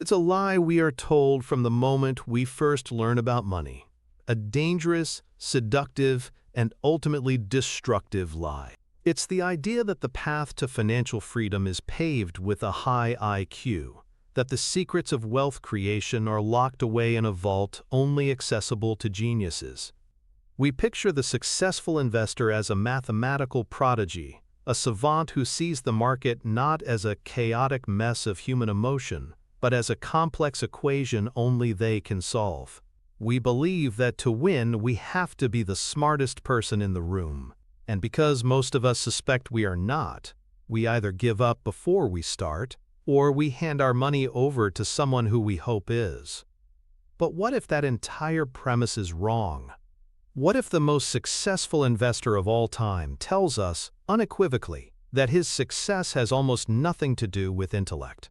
It's a lie we are told from the moment we first learn about money. A dangerous, seductive, and ultimately destructive lie. It's the idea that the path to financial freedom is paved with a high IQ, that the secrets of wealth creation are locked away in a vault only accessible to geniuses. We picture the successful investor as a mathematical prodigy, a savant who sees the market not as a chaotic mess of human emotion, but as a complex equation only they can solve. We believe that to win, we have to be the smartest person in the room. And because most of us suspect we are not, we either give up before we start, or we hand our money over to someone who we hope is. But what if that entire premise is wrong? What if the most successful investor of all time tells us, unequivocally, that his success has almost nothing to do with intellect?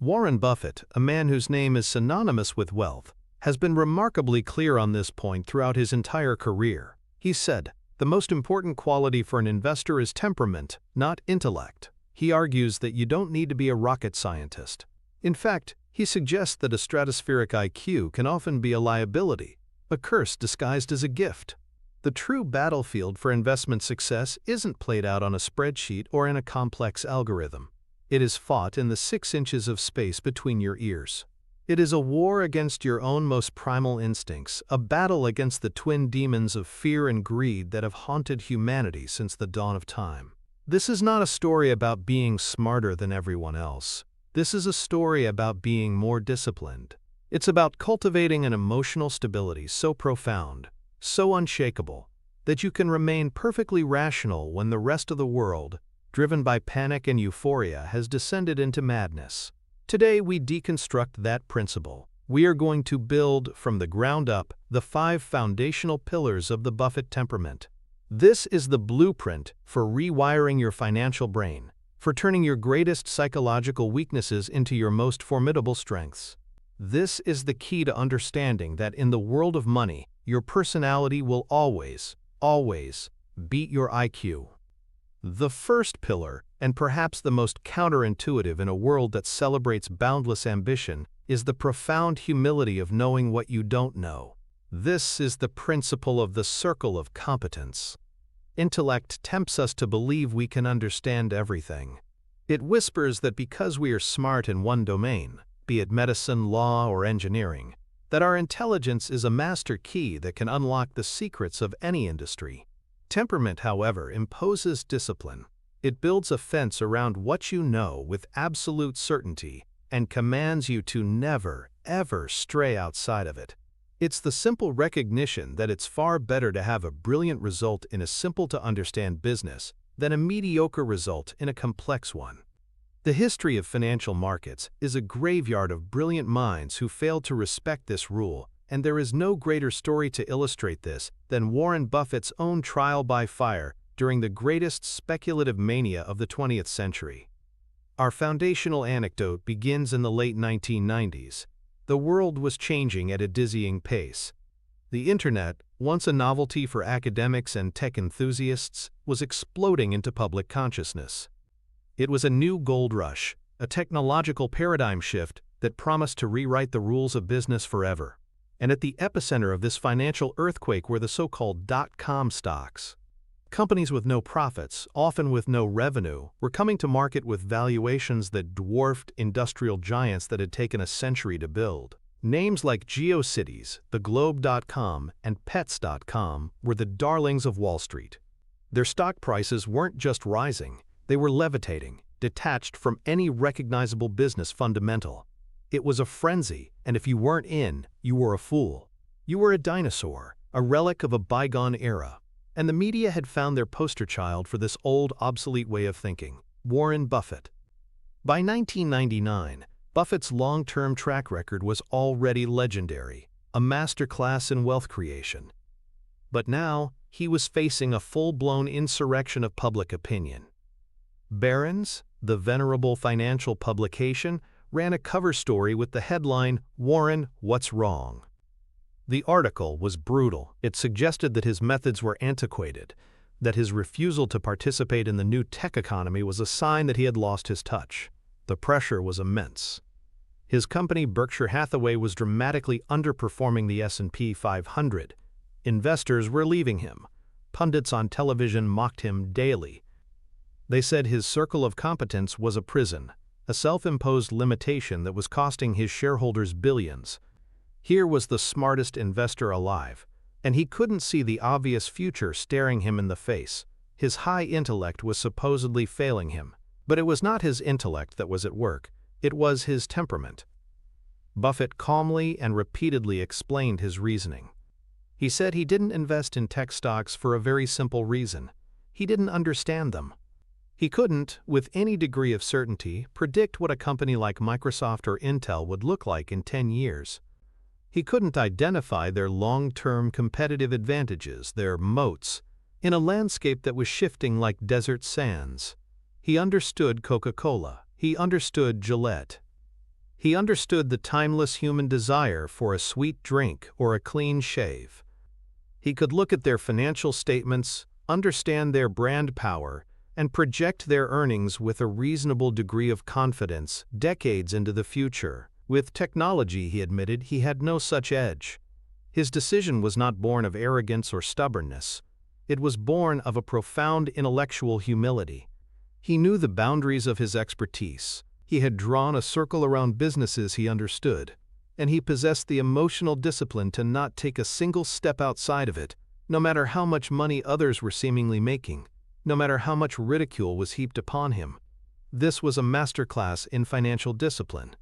Warren Buffett, a man whose name is synonymous with wealth, has been remarkably clear on this point throughout his entire career. He said, "The most important quality for an investor is temperament, not intellect." He argues that you don't need to be a rocket scientist. In fact, he suggests that a stratospheric IQ can often be a liability, a curse disguised as a gift. The true battlefield for investment success isn't played out on a spreadsheet or in a complex algorithm. It is fought in the 6 inches of space between your ears. It is a war against your own most primal instincts, a battle against the twin demons of fear and greed that have haunted humanity since the dawn of time. This is not a story about being smarter than everyone else. This is a story about being more disciplined. It's about cultivating an emotional stability so profound, so unshakable, that you can remain perfectly rational when the rest of the world, driven by panic and euphoria, has descended into madness. Today we deconstruct that principle. We are going to build, from the ground up, the 5 foundational pillars of the Buffett temperament. This is the blueprint for rewiring your financial brain, for turning your greatest psychological weaknesses into your most formidable strengths. This is the key to understanding that in the world of money, your personality will always, always beat your IQ. The first pillar, and perhaps the most counterintuitive in a world that celebrates boundless ambition, is the profound humility of knowing what you don't know. This is the principle of the circle of competence. Intellect tempts us to believe we can understand everything. It whispers that because we are smart in one domain, be it medicine, law, or engineering, that our intelligence is a master key that can unlock the secrets of any industry. Temperament, however, imposes discipline. It builds a fence around what you know with absolute certainty and commands you to never, ever stray outside of it. It's the simple recognition that it's far better to have a brilliant result in a simple-to-understand business than a mediocre result in a complex one. The history of financial markets is a graveyard of brilliant minds who failed to respect this rule, and there is no greater story to illustrate this than Warren Buffett's own trial by fire during the greatest speculative mania of the 20th century. Our foundational anecdote begins in the late 1990s. The world was changing at a dizzying pace. The internet, once a novelty for academics and tech enthusiasts, was exploding into public consciousness. It was a new gold rush, a technological paradigm shift that promised to rewrite the rules of business forever. And at the epicenter of this financial earthquake were the so-called dot-com stocks. Companies with no profits, often with no revenue, were coming to market with valuations that dwarfed industrial giants that had taken a century to build. Names like GeoCities, theglobe.com, and Pets.com were the darlings of Wall Street. Their stock prices weren't just rising, they were levitating, detached from any recognizable business fundamental. It was a frenzy, and if you weren't in, you were a fool. You were a dinosaur, a relic of a bygone era. And the media had found their poster child for this old, obsolete way of thinking, Warren Buffett. By 1999, Buffett's long-term track record was already legendary, a masterclass in wealth creation. But now, he was facing a full-blown insurrection of public opinion. Barron's, the venerable financial publication, ran a cover story with the headline, "Warren, What's Wrong?" The article was brutal. It suggested that his methods were antiquated, that his refusal to participate in the new tech economy was a sign that he had lost his touch. The pressure was immense. His company Berkshire Hathaway was dramatically underperforming the S&P 500. Investors were leaving him. Pundits on television mocked him daily. They said his circle of competence was a prison, a self-imposed limitation that was costing his shareholders billions. Here was the smartest investor alive, and he couldn't see the obvious future staring him in the face. His high intellect was supposedly failing him, but it was not his intellect that was at work, it was his temperament. Buffett calmly and repeatedly explained his reasoning. He said he didn't invest in tech stocks for a very simple reason. He didn't understand them. He couldn't, with any degree of certainty, predict what a company like Microsoft or Intel would look like in 10 years. He couldn't identify their long-term competitive advantages, their moats, in a landscape that was shifting like desert sands. He understood Coca-Cola. He understood Gillette. He understood the timeless human desire for a sweet drink or a clean shave. He could look at their financial statements, understand their brand power, and project their earnings with a reasonable degree of confidence decades into the future. With technology, he admitted, he had no such edge. His decision was not born of arrogance or stubbornness. It was born of a profound intellectual humility. He knew the boundaries of his expertise. He had drawn a circle around businesses he understood, and he possessed the emotional discipline to not take a single step outside of it, no matter how much money others were seemingly making, no matter how much ridicule was heaped upon him. This was a masterclass in financial discipline.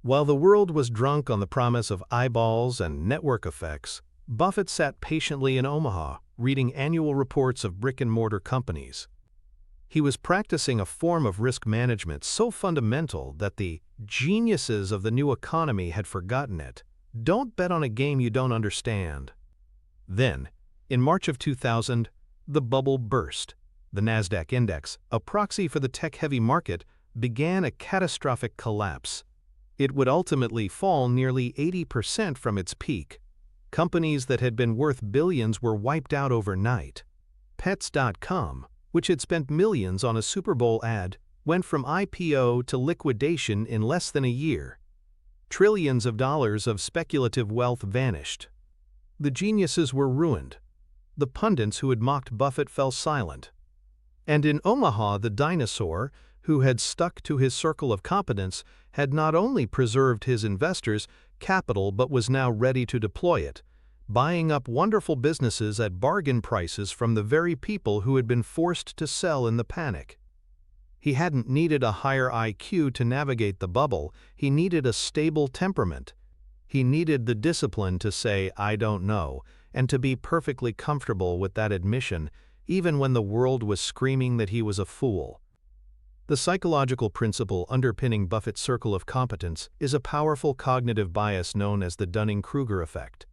While the world was drunk on the promise of eyeballs and network effects, Buffett sat patiently in Omaha, reading annual reports of brick-and-mortar companies. He was practicing a form of risk management so fundamental that the geniuses of the new economy had forgotten it. Don't bet on a game you don't understand. Then, in March of 2000, the bubble burst. The Nasdaq index, a proxy for the tech-heavy market, began a catastrophic collapse. It would ultimately fall nearly 80% from its peak. Companies that had been worth billions were wiped out overnight. Pets.com, which had spent millions on a Super Bowl ad, went from IPO to liquidation in less than a year. Trillions of dollars of speculative wealth vanished. The geniuses were ruined. The pundits who had mocked Buffett fell silent. And in Omaha, the dinosaur, who had stuck to his circle of competence, had not only preserved his investors' capital but was now ready to deploy it, buying up wonderful businesses at bargain prices from the very people who had been forced to sell in the panic. He hadn't needed a higher IQ to navigate the bubble, he needed a stable temperament. He needed the discipline to say, "I don't know," and to be perfectly comfortable with that admission, even when the world was screaming that he was a fool. The psychological principle underpinning Buffett's circle of competence is a powerful cognitive bias known as the Dunning-Kruger effect.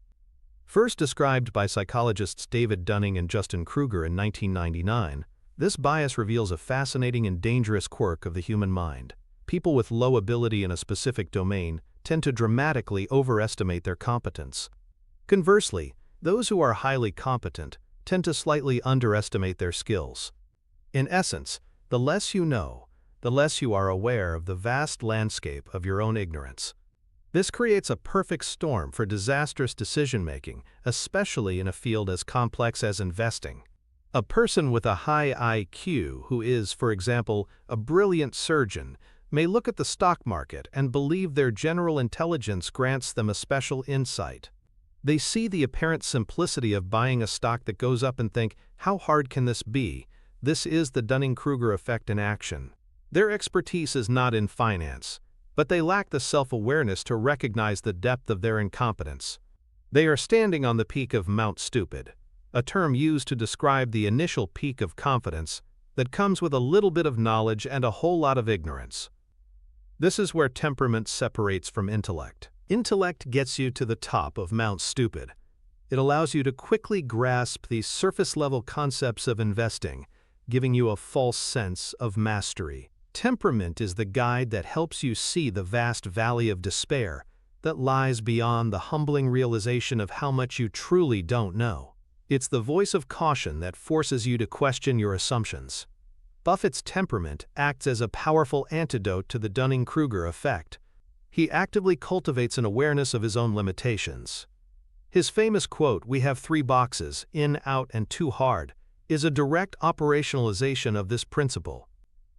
First described by psychologists David Dunning and Justin Kruger in 1999, this bias reveals a fascinating and dangerous quirk of the human mind. People with low ability in a specific domain tend to dramatically overestimate their competence. Conversely, those who are highly competent tend to slightly underestimate their skills. In essence, the less you know, the less you are aware of the vast landscape of your own ignorance. This creates a perfect storm for disastrous decision-making, especially in a field as complex as investing. A person with a high IQ who is, for example, a brilliant surgeon, may look at the stock market and believe their general intelligence grants them a special insight. They see the apparent simplicity of buying a stock that goes up and think, "How hard can this be?" This is the Dunning-Kruger effect in action. Their expertise is not in finance, but they lack the self-awareness to recognize the depth of their incompetence. They are standing on the peak of Mount Stupid, a term used to describe the initial peak of confidence that comes with a little bit of knowledge and a whole lot of ignorance. This is where temperament separates from intellect. Intellect gets you to the top of Mount Stupid. It allows you to quickly grasp the surface-level concepts of investing, giving you a false sense of mastery. Temperament is the guide that helps you see the vast valley of despair that lies beyond the humbling realization of how much you truly don't know. It's the voice of caution that forces you to question your assumptions. Buffett's temperament acts as a powerful antidote to the Dunning-Kruger effect. He actively cultivates an awareness of his own limitations. His famous quote, "We have three boxes, in, out, and too hard," is a direct operationalization of this principle.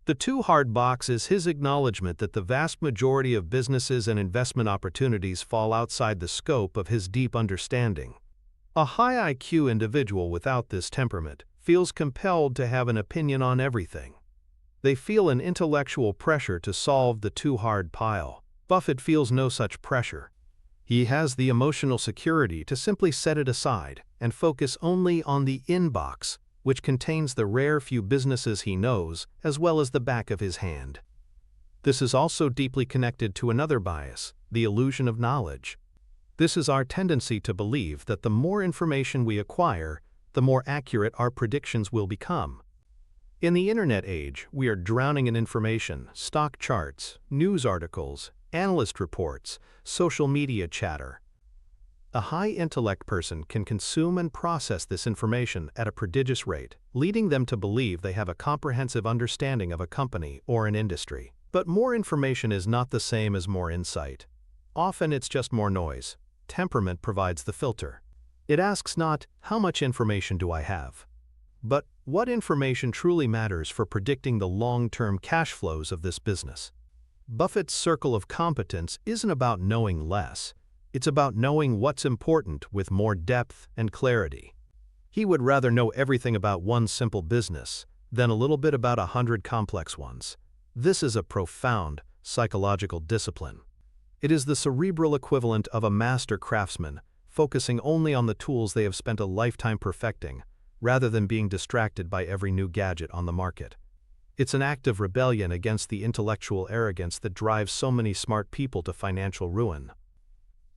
The too hard box is his acknowledgement that the vast majority of businesses and investment opportunities fall outside the scope of his deep understanding. A high IQ individual without this temperament feels compelled to have an opinion on everything. They feel an intellectual pressure to solve the too hard pile. Buffett feels no such pressure. He has the emotional security to simply set it aside and focus only on the inbox, which contains the rare few businesses he knows, as well as the back of his hand. This is also deeply connected to another bias, the illusion of knowledge. This is our tendency to believe that the more information we acquire, the more accurate our predictions will become. In the internet age, we are drowning in information, stock charts, news articles, analyst reports, social media chatter. A high-intellect person can consume and process this information at a prodigious rate, leading them to believe they have a comprehensive understanding of a company or an industry. But more information is not the same as more insight. Often it's just more noise. Temperament provides the filter. It asks not, "How much information do I have?" but "What information truly matters for predicting the long-term cash flows of this business?" Buffett's circle of competence isn't about knowing less. It's about knowing what's important with more depth and clarity. He would rather know everything about one simple business than a little bit about 100 complex ones. This is a profound psychological discipline. It is the cerebral equivalent of a master craftsman focusing only on the tools they have spent a lifetime perfecting, rather than being distracted by every new gadget on the market. It's an act of rebellion against the intellectual arrogance that drives so many smart people to financial ruin.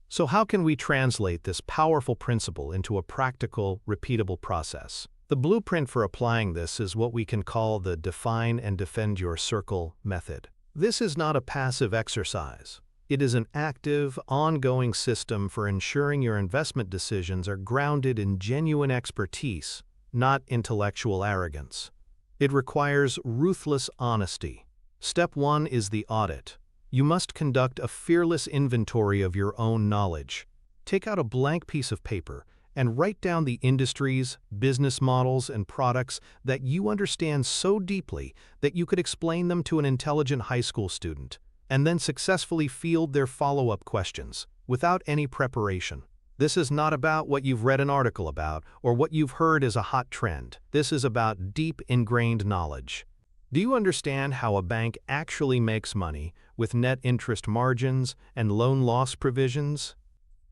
So how can we translate this powerful principle into a practical, repeatable process? The blueprint for applying this is what we can call the define and defend your circle method. This is not a passive exercise. It is an active, ongoing system for ensuring your investment decisions are grounded in genuine expertise, not intellectual arrogance. It requires ruthless honesty. Step 1 is the audit. You must conduct a fearless inventory of your own knowledge. Take out a blank piece of paper and write down the industries, business models, and products that you understand so deeply that you could explain them to an intelligent high school student, and then successfully field their follow-up questions without any preparation. This is not about what you've read an article about or what you've heard is a hot trend. This is about deep ingrained knowledge. Do you understand how a bank actually makes money with net interest margins and loan loss provisions?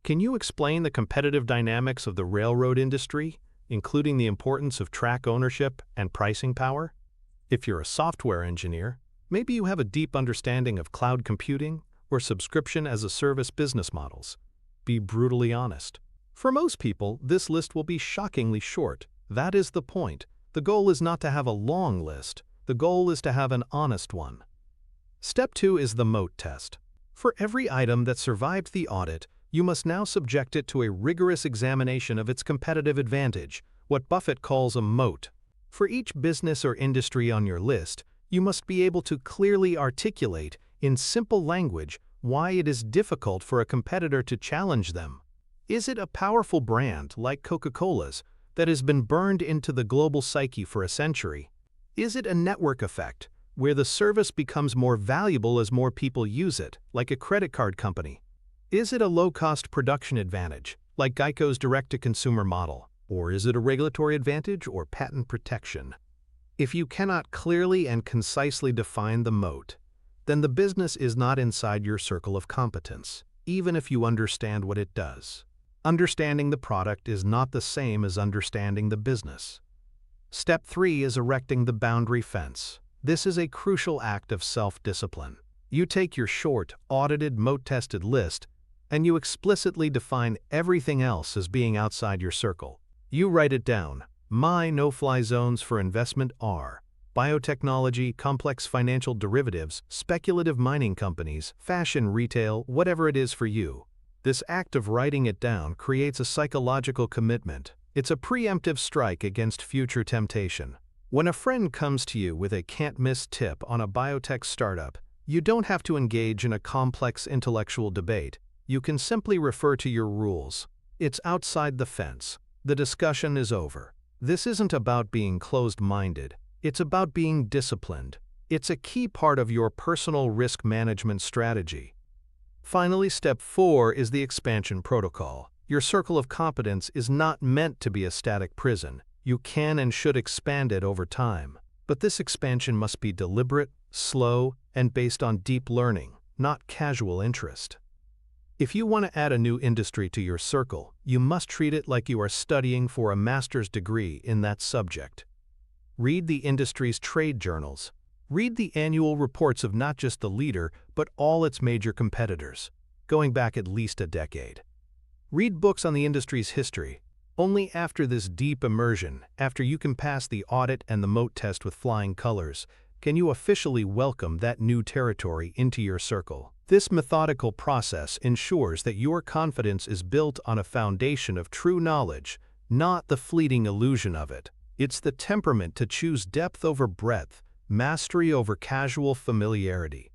Can you explain the competitive dynamics of the railroad industry, including the importance of track ownership and pricing power? If you're a software engineer, maybe you have a deep understanding of cloud computing or subscription-as-a-service business models. Be brutally honest. For most people, this list will be shockingly short. That is the point. The goal is not to have a long list. The goal is to have an honest one. Step 2 is the moat test. For every item that survived the audit, you must now subject it to a rigorous examination of its competitive advantage, what Buffett calls a moat. For each business or industry on your list, you must be able to clearly articulate, in simple language, why it is difficult for a competitor to challenge them. Is it a powerful brand, like Coca-Cola's, that has been burned into the global psyche for a century? Is it a network effect, where the service becomes more valuable as more people use it, like a credit card company? Is it a low-cost production advantage, like Geico's direct-to-consumer model? Or is it a regulatory advantage or patent protection? If you cannot clearly and concisely define the moat, then the business is not inside your circle of competence, even if you understand what it does. Understanding the product is not the same as understanding the business. Step 3 is erecting the boundary fence. This is a crucial act of self-discipline. You take your short, audited, moat-tested list, and you explicitly define everything else as being outside your circle. You write it down. My no-fly zones for investment are biotechnology, complex financial derivatives, speculative mining companies, fashion retail, whatever it is for you. This act of writing it down creates a psychological commitment. It's a preemptive strike against future temptation. When a friend comes to you with a can't-miss tip on a biotech startup, You don't have to engage in a complex intellectual debate. You can simply refer to your rules. It's outside the fence. The discussion is over. This isn't about being closed-minded. It's about being disciplined. It's a key part of your personal risk management strategy. Finally, step 4 is the expansion protocol. Your circle of competence is not meant to be a static prison. You can and should expand it over time. But this expansion must be deliberate, slow, and based on deep learning, not casual interest. If you want to add a new industry to your circle, you must treat it like you are studying for a master's degree in that subject. Read the industry's trade journals. Read the annual reports of not just the leader, but all its major competitors, going back at least a decade. Read books on the industry's history. Only after this deep immersion, after you can pass the audit and the moat test with flying colors, can you officially welcome that new territory into your circle. This methodical process ensures that your confidence is built on a foundation of true knowledge, not the fleeting illusion of it. It's the temperament to choose depth over breadth, mastery over casual familiarity.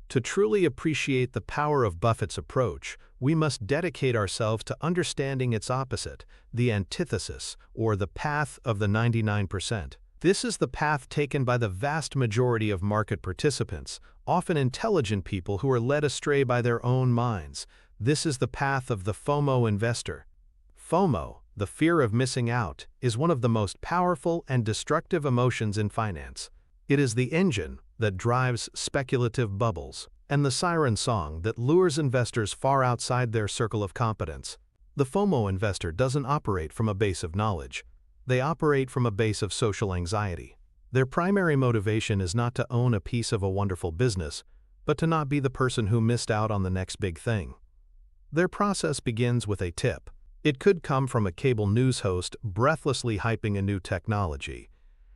To truly appreciate the power of Buffett's approach, we must dedicate ourselves to understanding its opposite, the antithesis, or the path of the 99%. This is the path taken by the vast majority of market participants, often intelligent people who are led astray by their own minds. This is the path of the FOMO investor. FOMO, the fear of missing out, is one of the most powerful and destructive emotions in finance. It is the engine that drives speculative bubbles, and the siren song that lures investors far outside their circle of competence. The FOMO investor doesn't operate from a base of knowledge. They operate from a base of social anxiety. Their primary motivation is not to own a piece of a wonderful business, but to not be the person who missed out on the next big thing. Their process begins with a tip. It could come from a cable news host breathlessly hyping a new technology.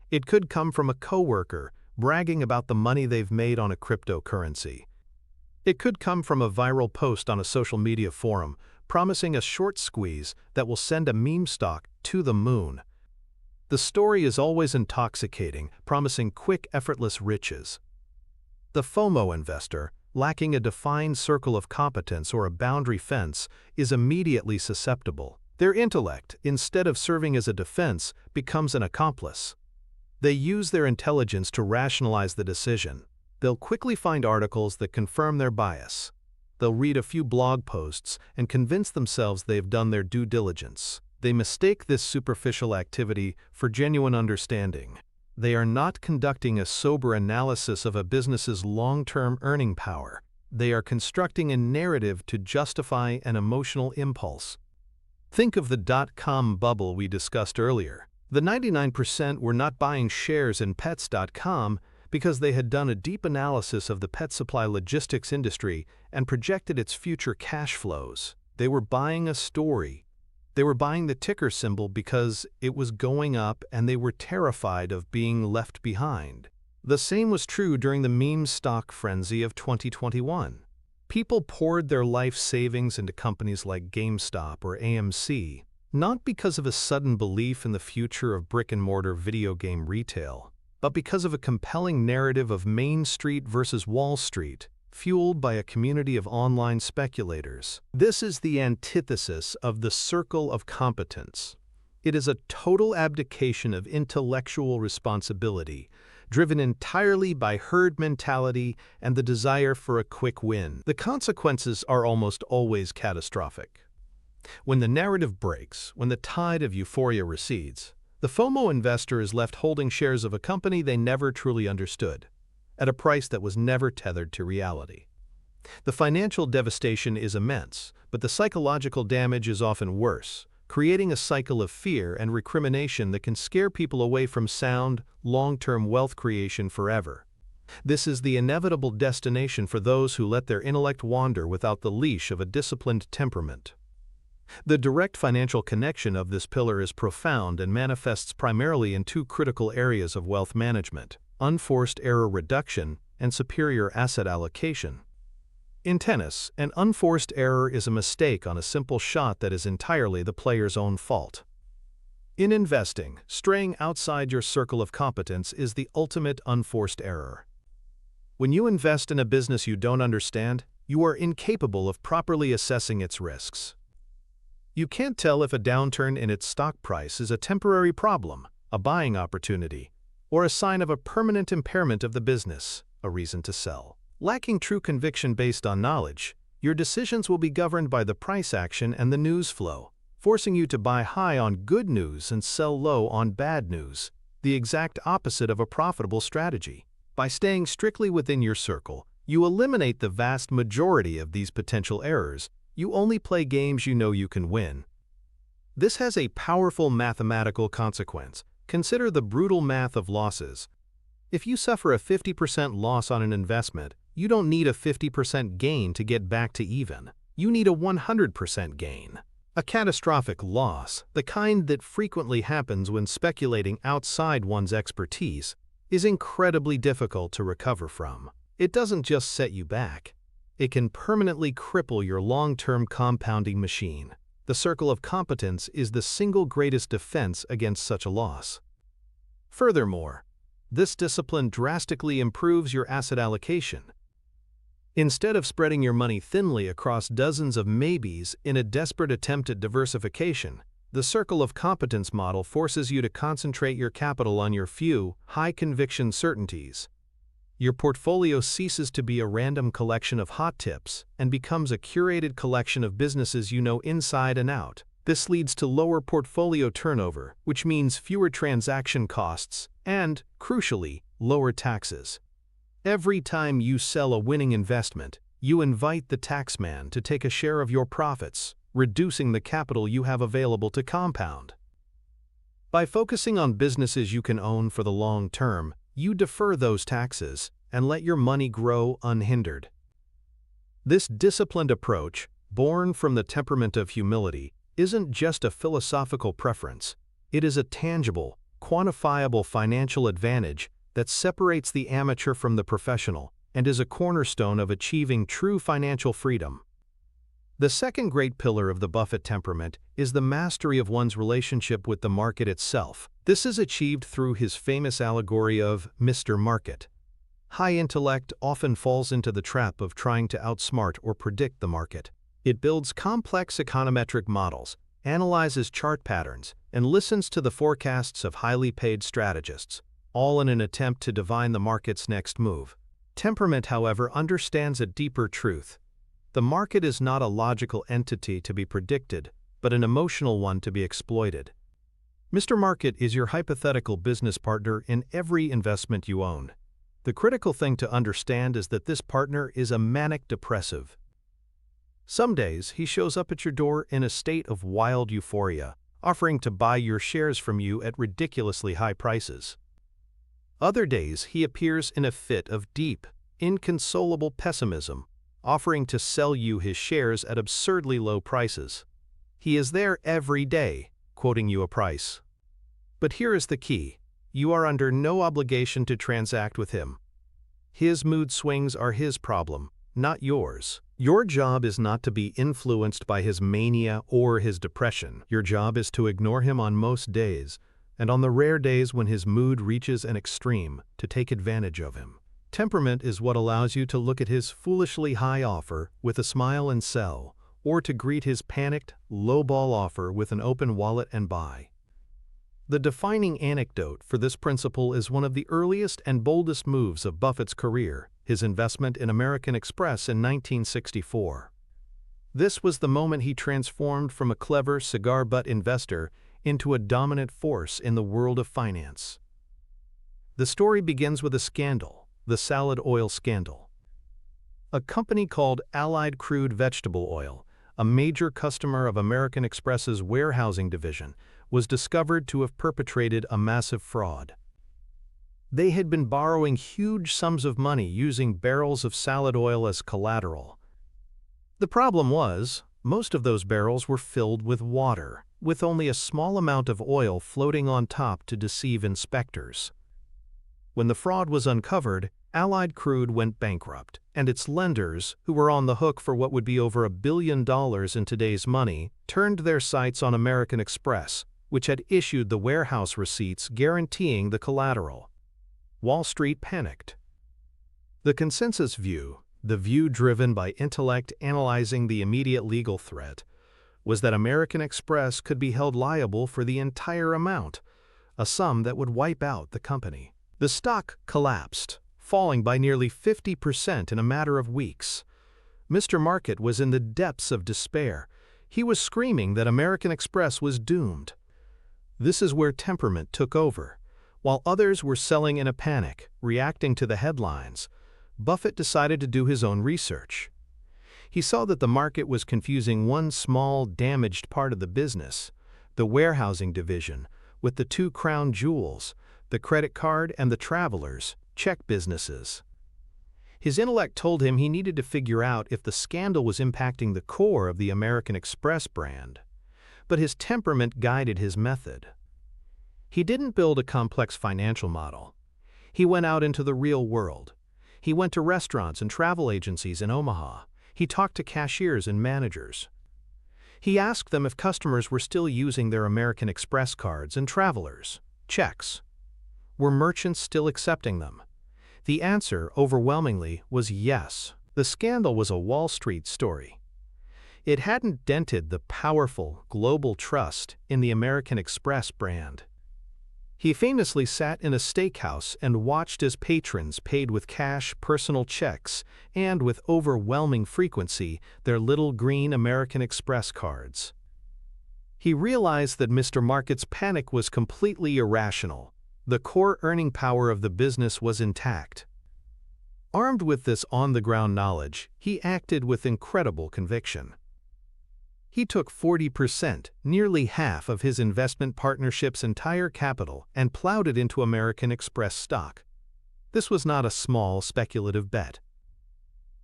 It could come from a coworker bragging about the money they've made on a cryptocurrency. It could come from a viral post on a social media forum promising a short squeeze that will send a meme stock to the moon. The story is always intoxicating, promising quick, effortless riches. The FOMO investor, lacking a defined circle of competence or a boundary fence, is immediately susceptible. Their intellect, instead of serving as a defense, becomes an accomplice. They use their intelligence to rationalize the decision. They'll quickly find articles that confirm their bias. They'll read a few blog posts and convince themselves they've done their due diligence. They mistake this superficial activity for genuine understanding. They are not conducting a sober analysis of a business's long-term earning power. They are constructing a narrative to justify an emotional impulse. Think of the dot-com bubble we discussed earlier. The 99% were not buying shares in Pets.com because they had done a deep analysis of the pet supply logistics industry and projected its future cash flows. They were buying a story. They were buying the ticker symbol because it was going up and they were terrified of being left behind. The same was true during the meme stock frenzy of 2021. People poured their life savings into companies like GameStop or AMC, not because of a sudden belief in the future of brick-and-mortar video game retail, but because of a compelling narrative of Main Street versus Wall Street, fueled by a community of online speculators. This is the antithesis of the circle of competence. It is a total abdication of intellectual responsibility, driven entirely by herd mentality and the desire for a quick win. The consequences are almost always catastrophic. When the narrative breaks, when the tide of euphoria recedes, the FOMO investor is left holding shares of a company they never truly understood, at a price that was never tethered to reality. The financial devastation is immense, but the psychological damage is often worse, creating a cycle of fear and recrimination that can scare people away from sound, long-term wealth creation forever. This is the inevitable destination for those who let their intellect wander without the leash of a disciplined temperament. The direct financial connection of this pillar is profound and manifests primarily in two critical areas of wealth management: unforced error reduction and superior asset allocation. In tennis, an unforced error is a mistake on a simple shot that is entirely the player's own fault. In investing, straying outside your circle of competence is the ultimate unforced error. When you invest in a business you don't understand, you are incapable of properly assessing its risks. You can't tell if a downturn in its stock price is a temporary problem, a buying opportunity, or a sign of a permanent impairment of the business, a reason to sell. Lacking true conviction based on knowledge, your decisions will be governed by the price action and the news flow, forcing you to buy high on good news and sell low on bad news, the exact opposite of a profitable strategy. By staying strictly within your circle, you eliminate the vast majority of these potential errors. You only play games you know you can win. This has a powerful mathematical consequence. Consider the brutal math of losses. If you suffer a 50% loss on an investment, you don't need a 50% gain to get back to even. You need a 100% gain. A catastrophic loss, the kind that frequently happens when speculating outside one's expertise, is incredibly difficult to recover from. It doesn't just set you back. It can permanently cripple your long-term compounding machine. The circle of competence is the single greatest defense against such a loss. Furthermore, this discipline drastically improves your asset allocation. Instead of spreading your money thinly across dozens of maybes in a desperate attempt at diversification, the circle of competence model forces you to concentrate your capital on your few, high-conviction certainties. Your portfolio ceases to be a random collection of hot tips and becomes a curated collection of businesses you know inside and out. This leads to lower portfolio turnover, which means fewer transaction costs and, crucially, lower taxes. Every time you sell a winning investment, you invite the taxman to take a share of your profits, reducing the capital you have available to compound. By focusing on businesses you can own for the long term, you defer those taxes and let your money grow unhindered. This disciplined approach, born from the temperament of humility, isn't just a philosophical preference. It is a tangible, quantifiable financial advantage that separates the amateur from the professional and is a cornerstone of achieving true financial freedom. The second great pillar of the Buffett temperament is the mastery of one's relationship with the market itself. This is achieved through his famous allegory of Mr. Market. High intellect often falls into the trap of trying to outsmart or predict the market. It builds complex econometric models, analyzes chart patterns, and listens to the forecasts of highly paid strategists, all in an attempt to divine the market's next move. Temperament, however, understands a deeper truth. The market is not a logical entity to be predicted, but an emotional one to be exploited. Mr. Market is your hypothetical business partner in every investment you own. The critical thing to understand is that this partner is a manic depressive. Some days he shows up at your door in a state of wild euphoria, offering to buy your shares from you at ridiculously high prices. Other days he appears in a fit of deep, inconsolable pessimism, offering to sell you his shares at absurdly low prices. He is there every day, quoting you a price. But here is the key: you are under no obligation to transact with him. His mood swings are his problem, not yours. Your job is not to be influenced by his mania or his depression. Your job is to ignore him on most days, and on the rare days when his mood reaches an extreme, to take advantage of him. Temperament is what allows you to look at his foolishly high offer with a smile and sell, or to greet his panicked, low-ball offer with an open wallet and buy. The defining anecdote for this principle is one of the earliest and boldest moves of Buffett's career, his investment in American Express in 1964. This was the moment he transformed from a clever cigar-butt investor into a dominant force in the world of finance. The story begins with a scandal, the salad oil scandal. A company called Allied Crude Vegetable Oil, a major customer of American Express's warehousing division, was discovered to have perpetrated a massive fraud. They had been borrowing huge sums of money using barrels of salad oil as collateral. The problem was, most of those barrels were filled with water, with only a small amount of oil floating on top to deceive inspectors. When the fraud was uncovered, Allied Crude went bankrupt, and its lenders, who were on the hook for what would be over $1 billion in today's money, turned their sights on American Express, which had issued the warehouse receipts guaranteeing the collateral. Wall Street panicked. The consensus view, the view driven by intellect analyzing the immediate legal threat, was that American Express could be held liable for the entire amount, a sum that would wipe out the company. The stock collapsed, falling by nearly 50% in a matter of weeks. Mr. Market was in the depths of despair. He was screaming that American Express was doomed. This is where temperament took over. While others were selling in a panic, reacting to the headlines, Buffett decided to do his own research. He saw that the market was confusing one small, damaged part of the business, the warehousing division, with the two crown jewels, the credit card and the travelers, check businesses. His intellect told him he needed to figure out if the scandal was impacting the core of the American Express brand. But his temperament guided his method. He didn't build a complex financial model. He went out into the real world. He went to restaurants and travel agencies in Omaha. He talked to cashiers and managers. He asked them if customers were still using their American Express cards and travelers, checks. Were merchants still accepting them? The answer, overwhelmingly, was yes. The scandal was a Wall Street story. It hadn't dented the powerful, global trust in the American Express brand. He famously sat in a steakhouse and watched as patrons paid with cash, personal checks, and with overwhelming frequency, their little green American Express cards. He realized that Mr. Market's panic was completely irrational. The core earning power of the business was intact. Armed with this on-the-ground knowledge, he acted with incredible conviction. He took 40%, nearly half of his investment partnership's entire capital, and plowed it into American Express stock. This was not a small speculative bet.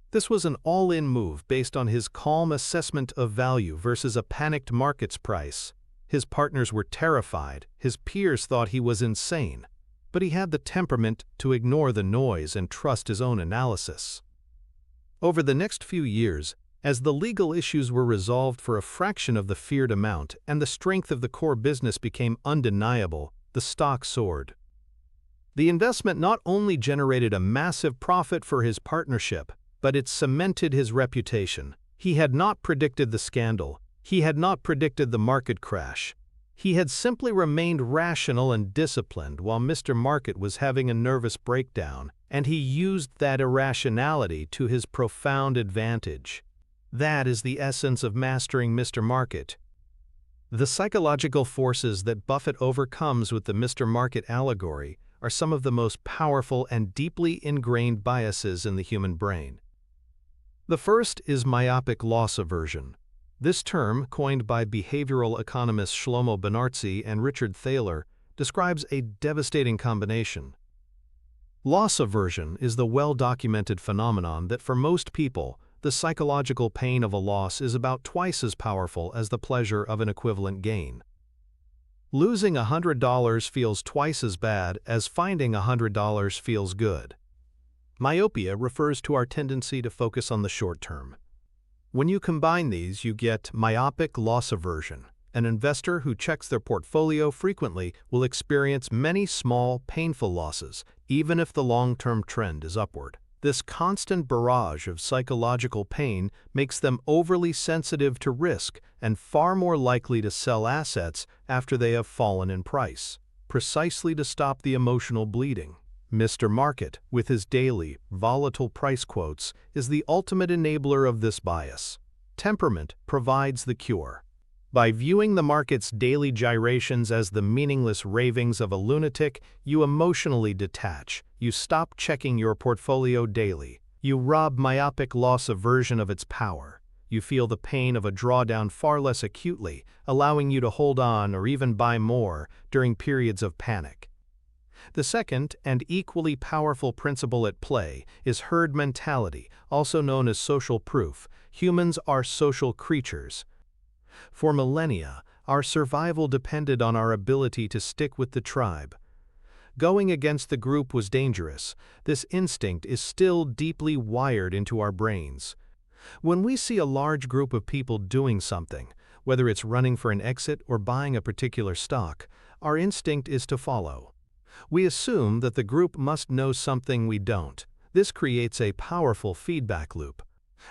This was an all-in move based on his calm assessment of value versus a panicked market's price. His partners were terrified, his peers thought he was insane, but he had the temperament to ignore the noise and trust his own analysis. Over the next few years, as the legal issues were resolved for a fraction of the feared amount and the strength of the core business became undeniable, the stock soared. The investment not only generated a massive profit for his partnership, but it cemented his reputation. He had not predicted the scandal. He had not predicted the market crash. He had simply remained rational and disciplined while Mr. Market was having a nervous breakdown, and he used that irrationality to his profound advantage. That is the essence of mastering Mr. Market. The psychological forces that Buffett overcomes with the Mr. Market allegory are some of the most powerful and deeply ingrained biases in the human brain. The first is myopic loss aversion. This term, coined by behavioral economists Shlomo Benartzi and Richard Thaler, describes a devastating combination. Loss aversion is the well-documented phenomenon that for most people, the psychological pain of a loss is about twice as powerful as the pleasure of an equivalent gain. Losing $100 feels twice as bad as finding $100 feels good. Myopia refers to our tendency to focus on the short term. When you combine these, you get myopic loss aversion. An investor who checks their portfolio frequently will experience many small, painful losses, even if the long-term trend is upward. This constant barrage of psychological pain makes them overly sensitive to risk and far more likely to sell assets after they have fallen in price, precisely to stop the emotional bleeding. Mr. Market, with his daily, volatile price quotes, is the ultimate enabler of this bias. Temperament provides the cure. By viewing the market's daily gyrations as the meaningless ravings of a lunatic, you emotionally detach. You stop checking your portfolio daily. You rob myopic loss aversion of its power. You feel the pain of a drawdown far less acutely, allowing you to hold on or even buy more during periods of panic. The second and equally powerful principle at play is herd mentality, also known as social proof. Humans are social creatures. For millennia, our survival depended on our ability to stick with the tribe. Going against the group was dangerous. This instinct is still deeply wired into our brains. When we see a large group of people doing something, whether it's running for an exit or buying a particular stock, our instinct is to follow. We assume that the group must know something we don't. This creates a powerful feedback loop.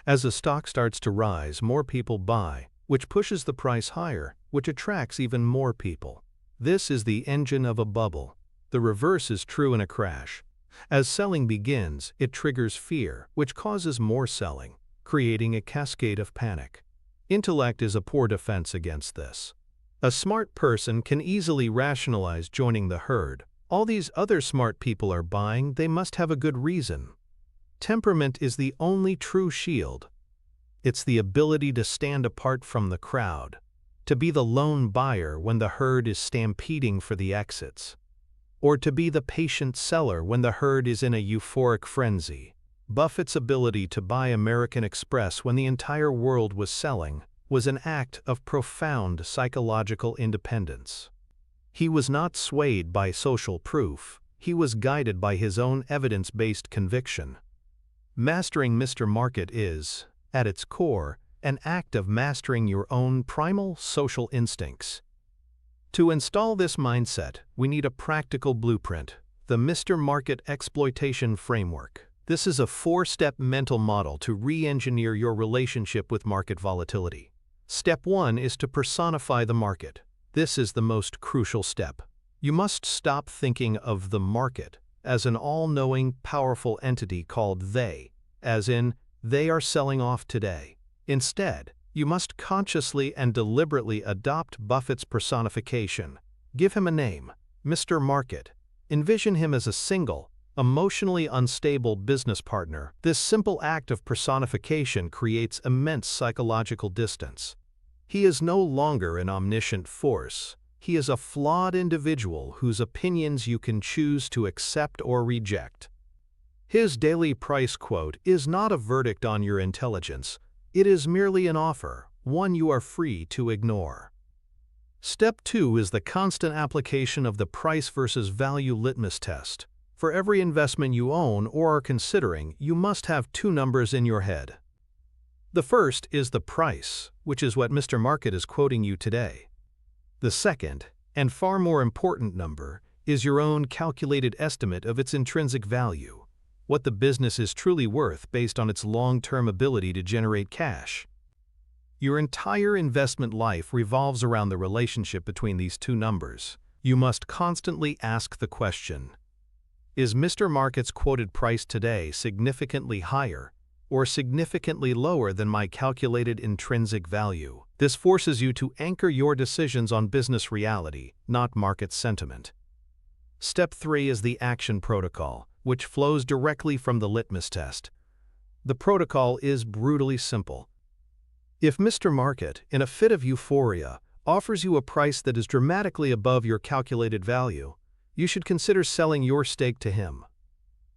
As a stock starts to rise, more people buy, which pushes the price higher, which attracts even more people. This is the engine of a bubble. The reverse is true in a crash. As selling begins, it triggers fear, which causes more selling, creating a cascade of panic. Intellect is a poor defense against this. A smart person can easily rationalize joining the herd. All these other smart people are buying, they must have a good reason. Temperament is the only true shield. It's the ability to stand apart from the crowd, to be the lone buyer when the herd is stampeding for the exits, or to be the patient seller when the herd is in a euphoric frenzy. Buffett's ability to buy American Express when the entire world was selling was an act of profound psychological independence. He was not swayed by social proof, he was guided by his own evidence-based conviction. Mastering Mr. Market is, at its core, an act of mastering your own primal social instincts. To install this mindset, we need a practical blueprint, the Mr. Market Exploitation Framework. This is a 4-step mental model to re-engineer your relationship with market volatility. Step 1 is to personify the market. This is the most crucial step. You must stop thinking of the market as an all-knowing, powerful entity called they, as in, they are selling off today. Instead, you must consciously and deliberately adopt Buffett's personification. Give him a name, Mr. Market. Envision him as a single, emotionally unstable business partner. This simple act of personification creates immense psychological distance. He is no longer an omniscient force. He is a flawed individual whose opinions you can choose to accept or reject. His daily price quote is not a verdict on your intelligence. It is merely an offer, one you are free to ignore. Step 2 is the constant application of the price versus value litmus test. For every investment you own or are considering, you must have 2 numbers in your head. The first is the price, which is what Mr. Market is quoting you today. The second, and far more important number, is your own calculated estimate of its intrinsic value, what the business is truly worth based on its long-term ability to generate cash. Your entire investment life revolves around the relationship between these 2 numbers. You must constantly ask the question, is Mr. Market's quoted price today significantly higher or significantly lower than my calculated intrinsic value? This forces you to anchor your decisions on business reality, not market sentiment. Step 3 is the action protocol, which flows directly from the litmus test. The protocol is brutally simple. If Mr. Market, in a fit of euphoria, offers you a price that is dramatically above your calculated value, you should consider selling your stake to him.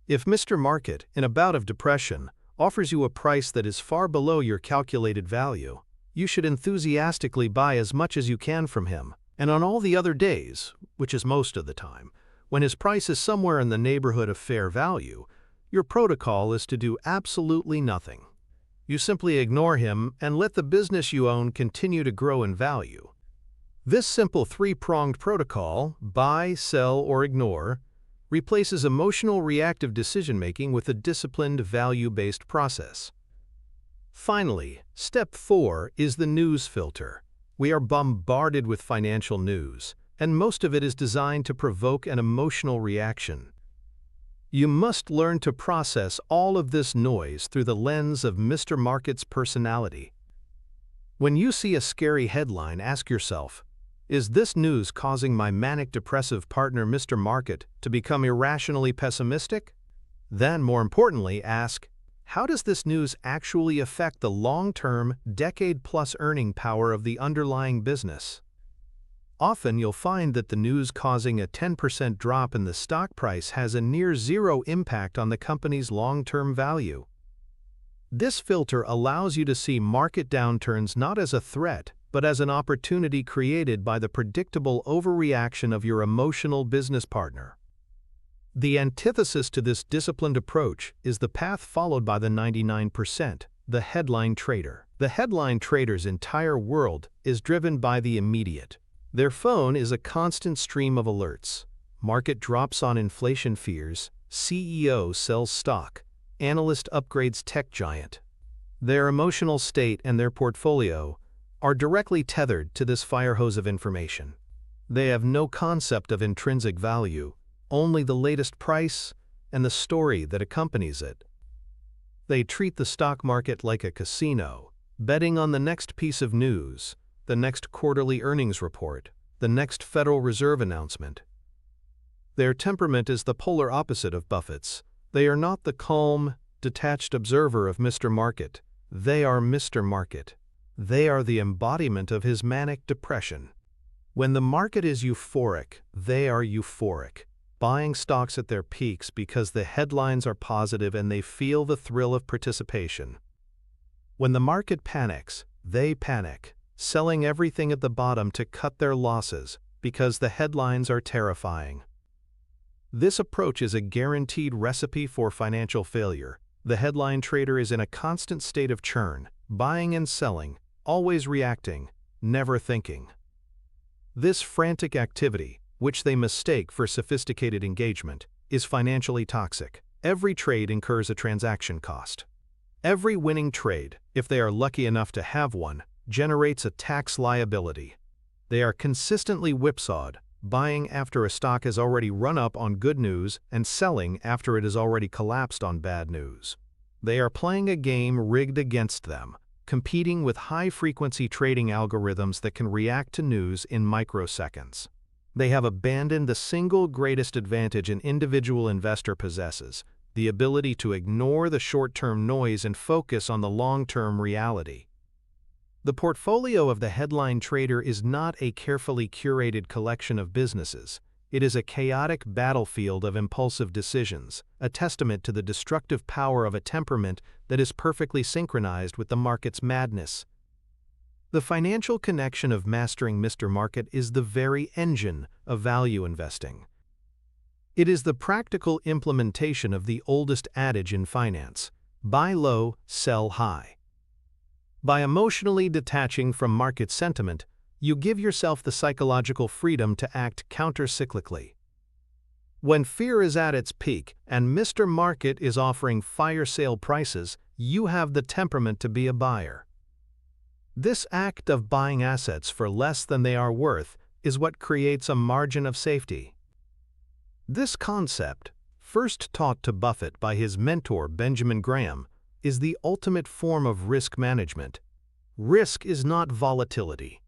If Mr. Market, in a bout of depression, offers you a price that is far below your calculated value, you should enthusiastically buy as much as you can from him. And on all the other days, which is most of the time, when his price is somewhere in the neighborhood of fair value, your protocol is to do absolutely nothing. You simply ignore him and let the business you own continue to grow in value. This simple 3-pronged protocol, buy, sell, or ignore, replaces emotional reactive decision-making with a disciplined value-based process. Finally, step 4 is the news filter. We are bombarded with financial news, and most of it is designed to provoke an emotional reaction. You must learn to process all of this noise through the lens of Mr. Market's personality. When you see a scary headline, ask yourself, is this news causing my manic-depressive partner Mr. Market to become irrationally pessimistic? Then, more importantly, ask, how does this news actually affect the long-term, decade-plus earning power of the underlying business? Often you'll find that the news causing a 10% drop in the stock price has a near-zero impact on the company's long-term value. This filter allows you to see market downturns not as a threat, but as an opportunity created by the predictable overreaction of your emotional business partner. The antithesis to this disciplined approach is the path followed by the 99%, the headline trader. The headline trader's entire world is driven by the immediate. Their phone is a constant stream of alerts. Market drops on inflation fears, CEO sells stock, analyst upgrades tech giant. Their emotional state and their portfolio are directly tethered to this fire hose of information. They have no concept of intrinsic value, only the latest price and the story that accompanies it. They treat the stock market like a casino, betting on the next piece of news, the next quarterly earnings report, the next Federal Reserve announcement. Their temperament is the polar opposite of Buffett's. They are not the calm, detached observer of Mr. Market. They are Mr. Market. They are the embodiment of his manic depression. When the market is euphoric, they are euphoric, buying stocks at their peaks because the headlines are positive and they feel the thrill of participation. When the market panics, they panic, selling everything at the bottom to cut their losses because the headlines are terrifying. This approach is a guaranteed recipe for financial failure. The headline trader is in a constant state of churn, buying and selling, always reacting, never thinking. This frantic activity, which they mistake for sophisticated engagement, is financially toxic. Every trade incurs a transaction cost. Every winning trade, if they are lucky enough to have one, generates a tax liability. They are consistently whipsawed, buying after a stock has already run up on good news and selling after it has already collapsed on bad news. They are playing a game rigged against them, competing with high-frequency trading algorithms that can react to news in microseconds. They have abandoned the single greatest advantage an individual investor possesses, the ability to ignore the short-term noise and focus on the long-term reality. The portfolio of the headline trader is not a carefully curated collection of businesses. It is a chaotic battlefield of impulsive decisions, a testament to the destructive power of a temperament that is perfectly synchronized with the market's madness. The financial connection of mastering Mr. Market is the very engine of value investing. It is the practical implementation of the oldest adage in finance: buy low, sell high. By emotionally detaching from market sentiment, you give yourself the psychological freedom to act counter-cyclically. When fear is at its peak and Mr. Market is offering fire sale prices, you have the temperament to be a buyer. This act of buying assets for less than they are worth is what creates a margin of safety. This concept, first taught to Buffett by his mentor Benjamin Graham, is the ultimate form of risk management. Risk is not volatility.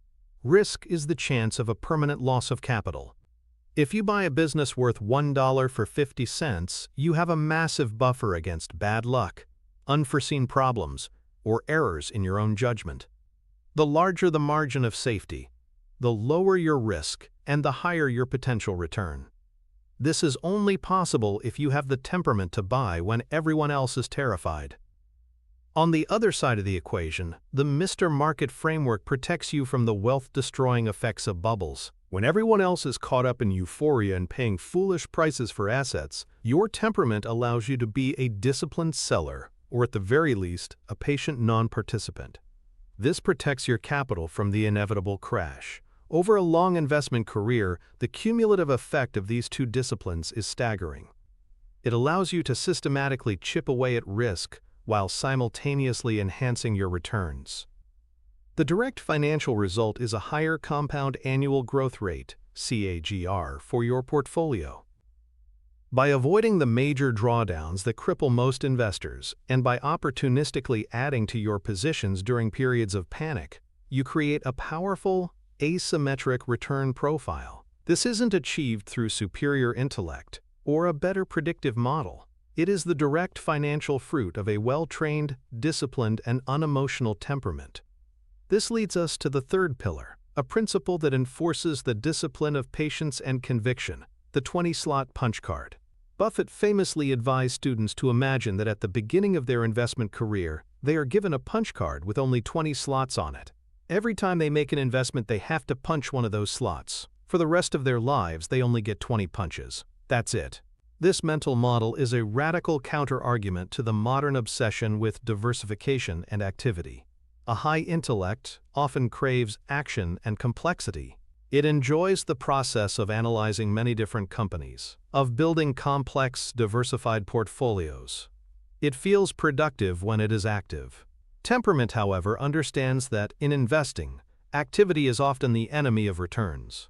Risk is the chance of a permanent loss of capital. If you buy a business worth $1 for 50 cents, you have a massive buffer against bad luck, unforeseen problems, or errors in your own judgment. The larger the margin of safety, the lower your risk and the higher your potential return. This is only possible if you have the temperament to buy when everyone else is terrified. On the other side of the equation, the Mr. Market framework protects you from the wealth-destroying effects of bubbles. When everyone else is caught up in euphoria and paying foolish prices for assets, your temperament allows you to be a disciplined seller, or at the very least, a patient non-participant. This protects your capital from the inevitable crash. Over a long investment career, the cumulative effect of these two disciplines is staggering. It allows you to systematically chip away at risk while simultaneously enhancing your returns. The direct financial result is a higher compound annual growth rate, CAGR, for your portfolio. By avoiding the major drawdowns that cripple most investors, and by opportunistically adding to your positions during periods of panic, you create a powerful, asymmetric return profile. This isn't achieved through superior intellect or a better predictive model. It is the direct financial fruit of a well-trained, disciplined, and unemotional temperament. This leads us to the third pillar, a principle that enforces the discipline of patience and conviction, the 20-slot punch card. Buffett famously advised students to imagine that at the beginning of their investment career, they are given a punch card with only 20 slots on it. Every time they make an investment, they have to punch one of those slots. For the rest of their lives, they only get 20 punches. That's it. This mental model is a radical counter-argument to the modern obsession with diversification and activity. A high intellect often craves action and complexity. It enjoys the process of analyzing many different companies, of building complex, diversified portfolios. It feels productive when it is active. Temperament, however, understands that, in investing, activity is often the enemy of returns.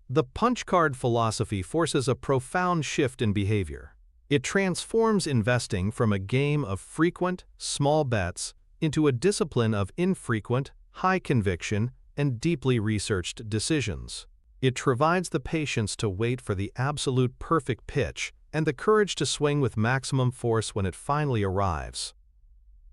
The punch card philosophy forces a profound shift in behavior. It transforms investing from a game of frequent, small bets into a discipline of infrequent, high conviction, and deeply researched decisions. It provides the patience to wait for the absolute perfect pitch and the courage to swing with maximum force when it finally arrives.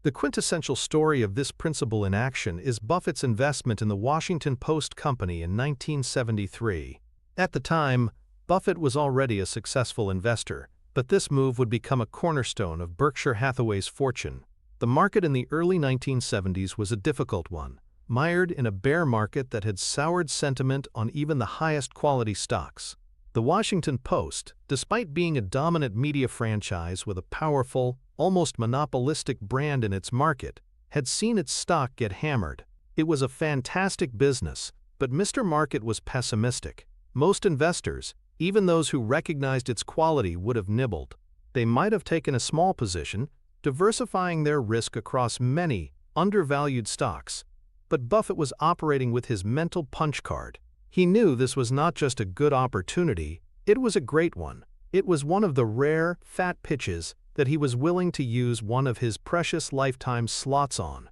The quintessential story of this principle in action is Buffett's investment in the Washington Post Company in 1973. At the time, Buffett was already a successful investor, but this move would become a cornerstone of Berkshire Hathaway's fortune. The market in the early 1970s was a difficult one, mired in a bear market that had soured sentiment on even the highest quality stocks. The Washington Post, despite being a dominant media franchise with a powerful, almost monopolistic brand in its market, had seen its stock get hammered. It was a fantastic business, but Mr. Market was pessimistic. Most investors, even those who recognized its quality, would have nibbled. They might have taken a small position, diversifying their risk across many undervalued stocks. But Buffett was operating with his mental punch card. He knew this was not just a good opportunity, it was a great one. It was one of the rare, fat pitches that he was willing to use one of his precious lifetime slots on.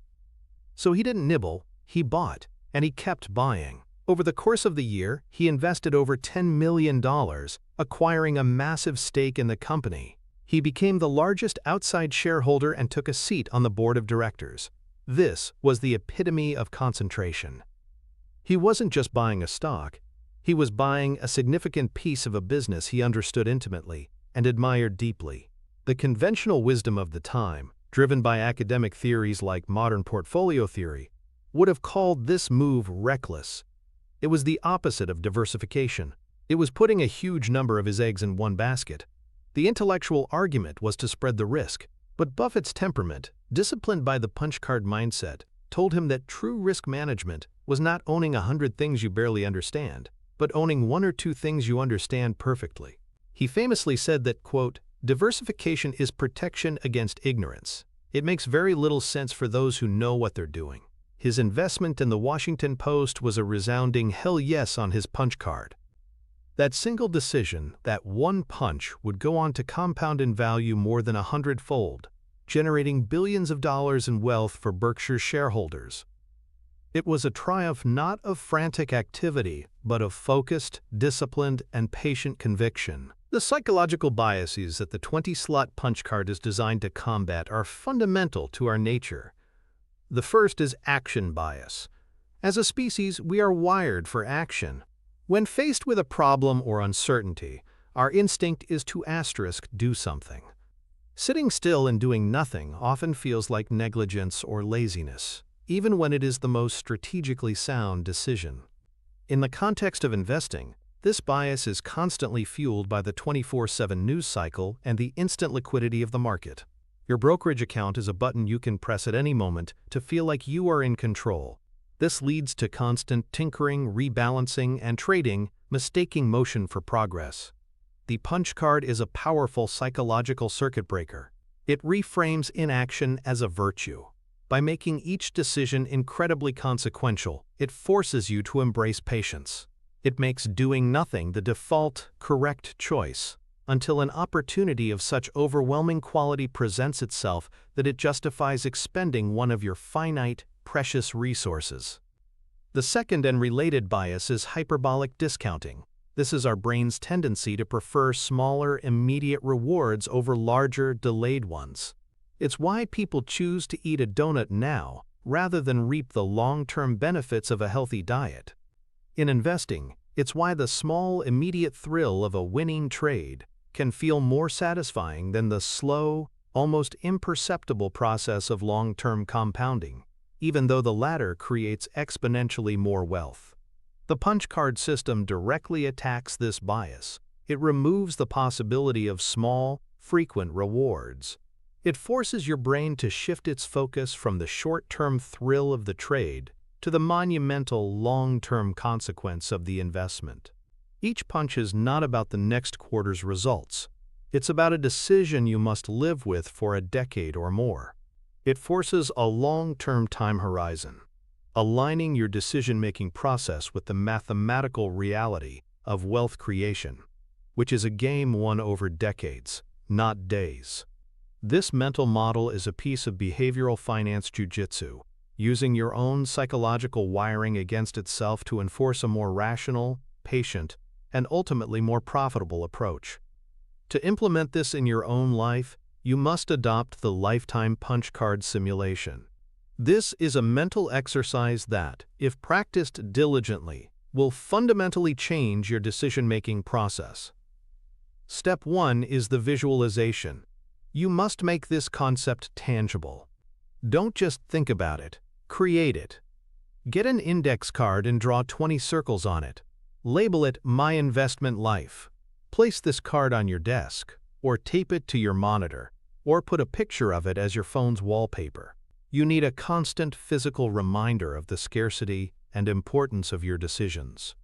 So he didn't nibble, he bought, and he kept buying. Over the course of the year, he invested over $10 million, acquiring a massive stake in the company. He became the largest outside shareholder and took a seat on the board of directors. This was the epitome of concentration. He wasn't just buying a stock, he was buying a significant piece of a business he understood intimately and admired deeply. The conventional wisdom of the time, driven by academic theories like modern portfolio theory, would have called this move reckless. It was the opposite of diversification. It was putting a huge number of his eggs in one basket. The intellectual argument was to spread the risk, but Buffett's temperament, disciplined by the punch card mindset, told him that true risk management was not owning 100 things you barely understand, but owning 1 or 2 things you understand perfectly. He famously said that, quote, "Diversification is protection against ignorance. It makes very little sense for those who know what they're doing." His investment in the Washington Post was a resounding hell yes on his punch card. That single decision, that one punch, would go on to compound in value more than 100-fold, generating billions of dollars in wealth for Berkshire's shareholders. It was a triumph not of frantic activity, but of focused, disciplined, and patient conviction. The psychological biases that the 20-slot punch card is designed to combat are fundamental to our nature. The first is action bias. As a species, we are wired for action. When faced with a problem or uncertainty, our instinct is to do something. Sitting still and doing nothing often feels like negligence or laziness, even when it is the most strategically sound decision. In the context of investing, this bias is constantly fueled by the 24/7 news cycle and the instant liquidity of the market. Your brokerage account is a button you can press at any moment to feel like you are in control. This leads to constant tinkering, rebalancing, and trading, mistaking motion for progress. The punch card is a powerful psychological circuit breaker. It reframes inaction as a virtue. By making each decision incredibly consequential, it forces you to embrace patience. It makes doing nothing the default, correct choice, until an opportunity of such overwhelming quality presents itself that it justifies expending one of your finite, precious resources. The second and related bias is hyperbolic discounting. This is our brain's tendency to prefer smaller, immediate rewards over larger, delayed ones. It's why people choose to eat a donut now, rather than reap the long-term benefits of a healthy diet. In investing, it's why the small, immediate thrill of a winning trade can feel more satisfying than the slow, almost imperceptible process of long-term compounding, even though the latter creates exponentially more wealth. The punch card system directly attacks this bias. It removes the possibility of small, frequent rewards. It forces your brain to shift its focus from the short-term thrill of the trade to the monumental long-term consequence of the investment. Each punch is not about the next quarter's results. It's about a decision you must live with for a decade or more. It forces a long-term time horizon, aligning your decision-making process with the mathematical reality of wealth creation, which is a game won over decades, not days. This mental model is a piece of behavioral finance jujitsu, using your own psychological wiring against itself to enforce a more rational, patient, and ultimately more profitable approach. To implement this in your own life, you must adopt the lifetime punch card simulation. This is a mental exercise that, if practiced diligently, will fundamentally change your decision-making process. Step 1 is the visualization. You must make this concept tangible. Don't just think about it, create it. Get an index card and draw 20 circles on it. Label it My Investment Life. Place this card on your desk, or tape it to your monitor, or put a picture of it as your phone's wallpaper. You need a constant physical reminder of the scarcity and importance of your decisions.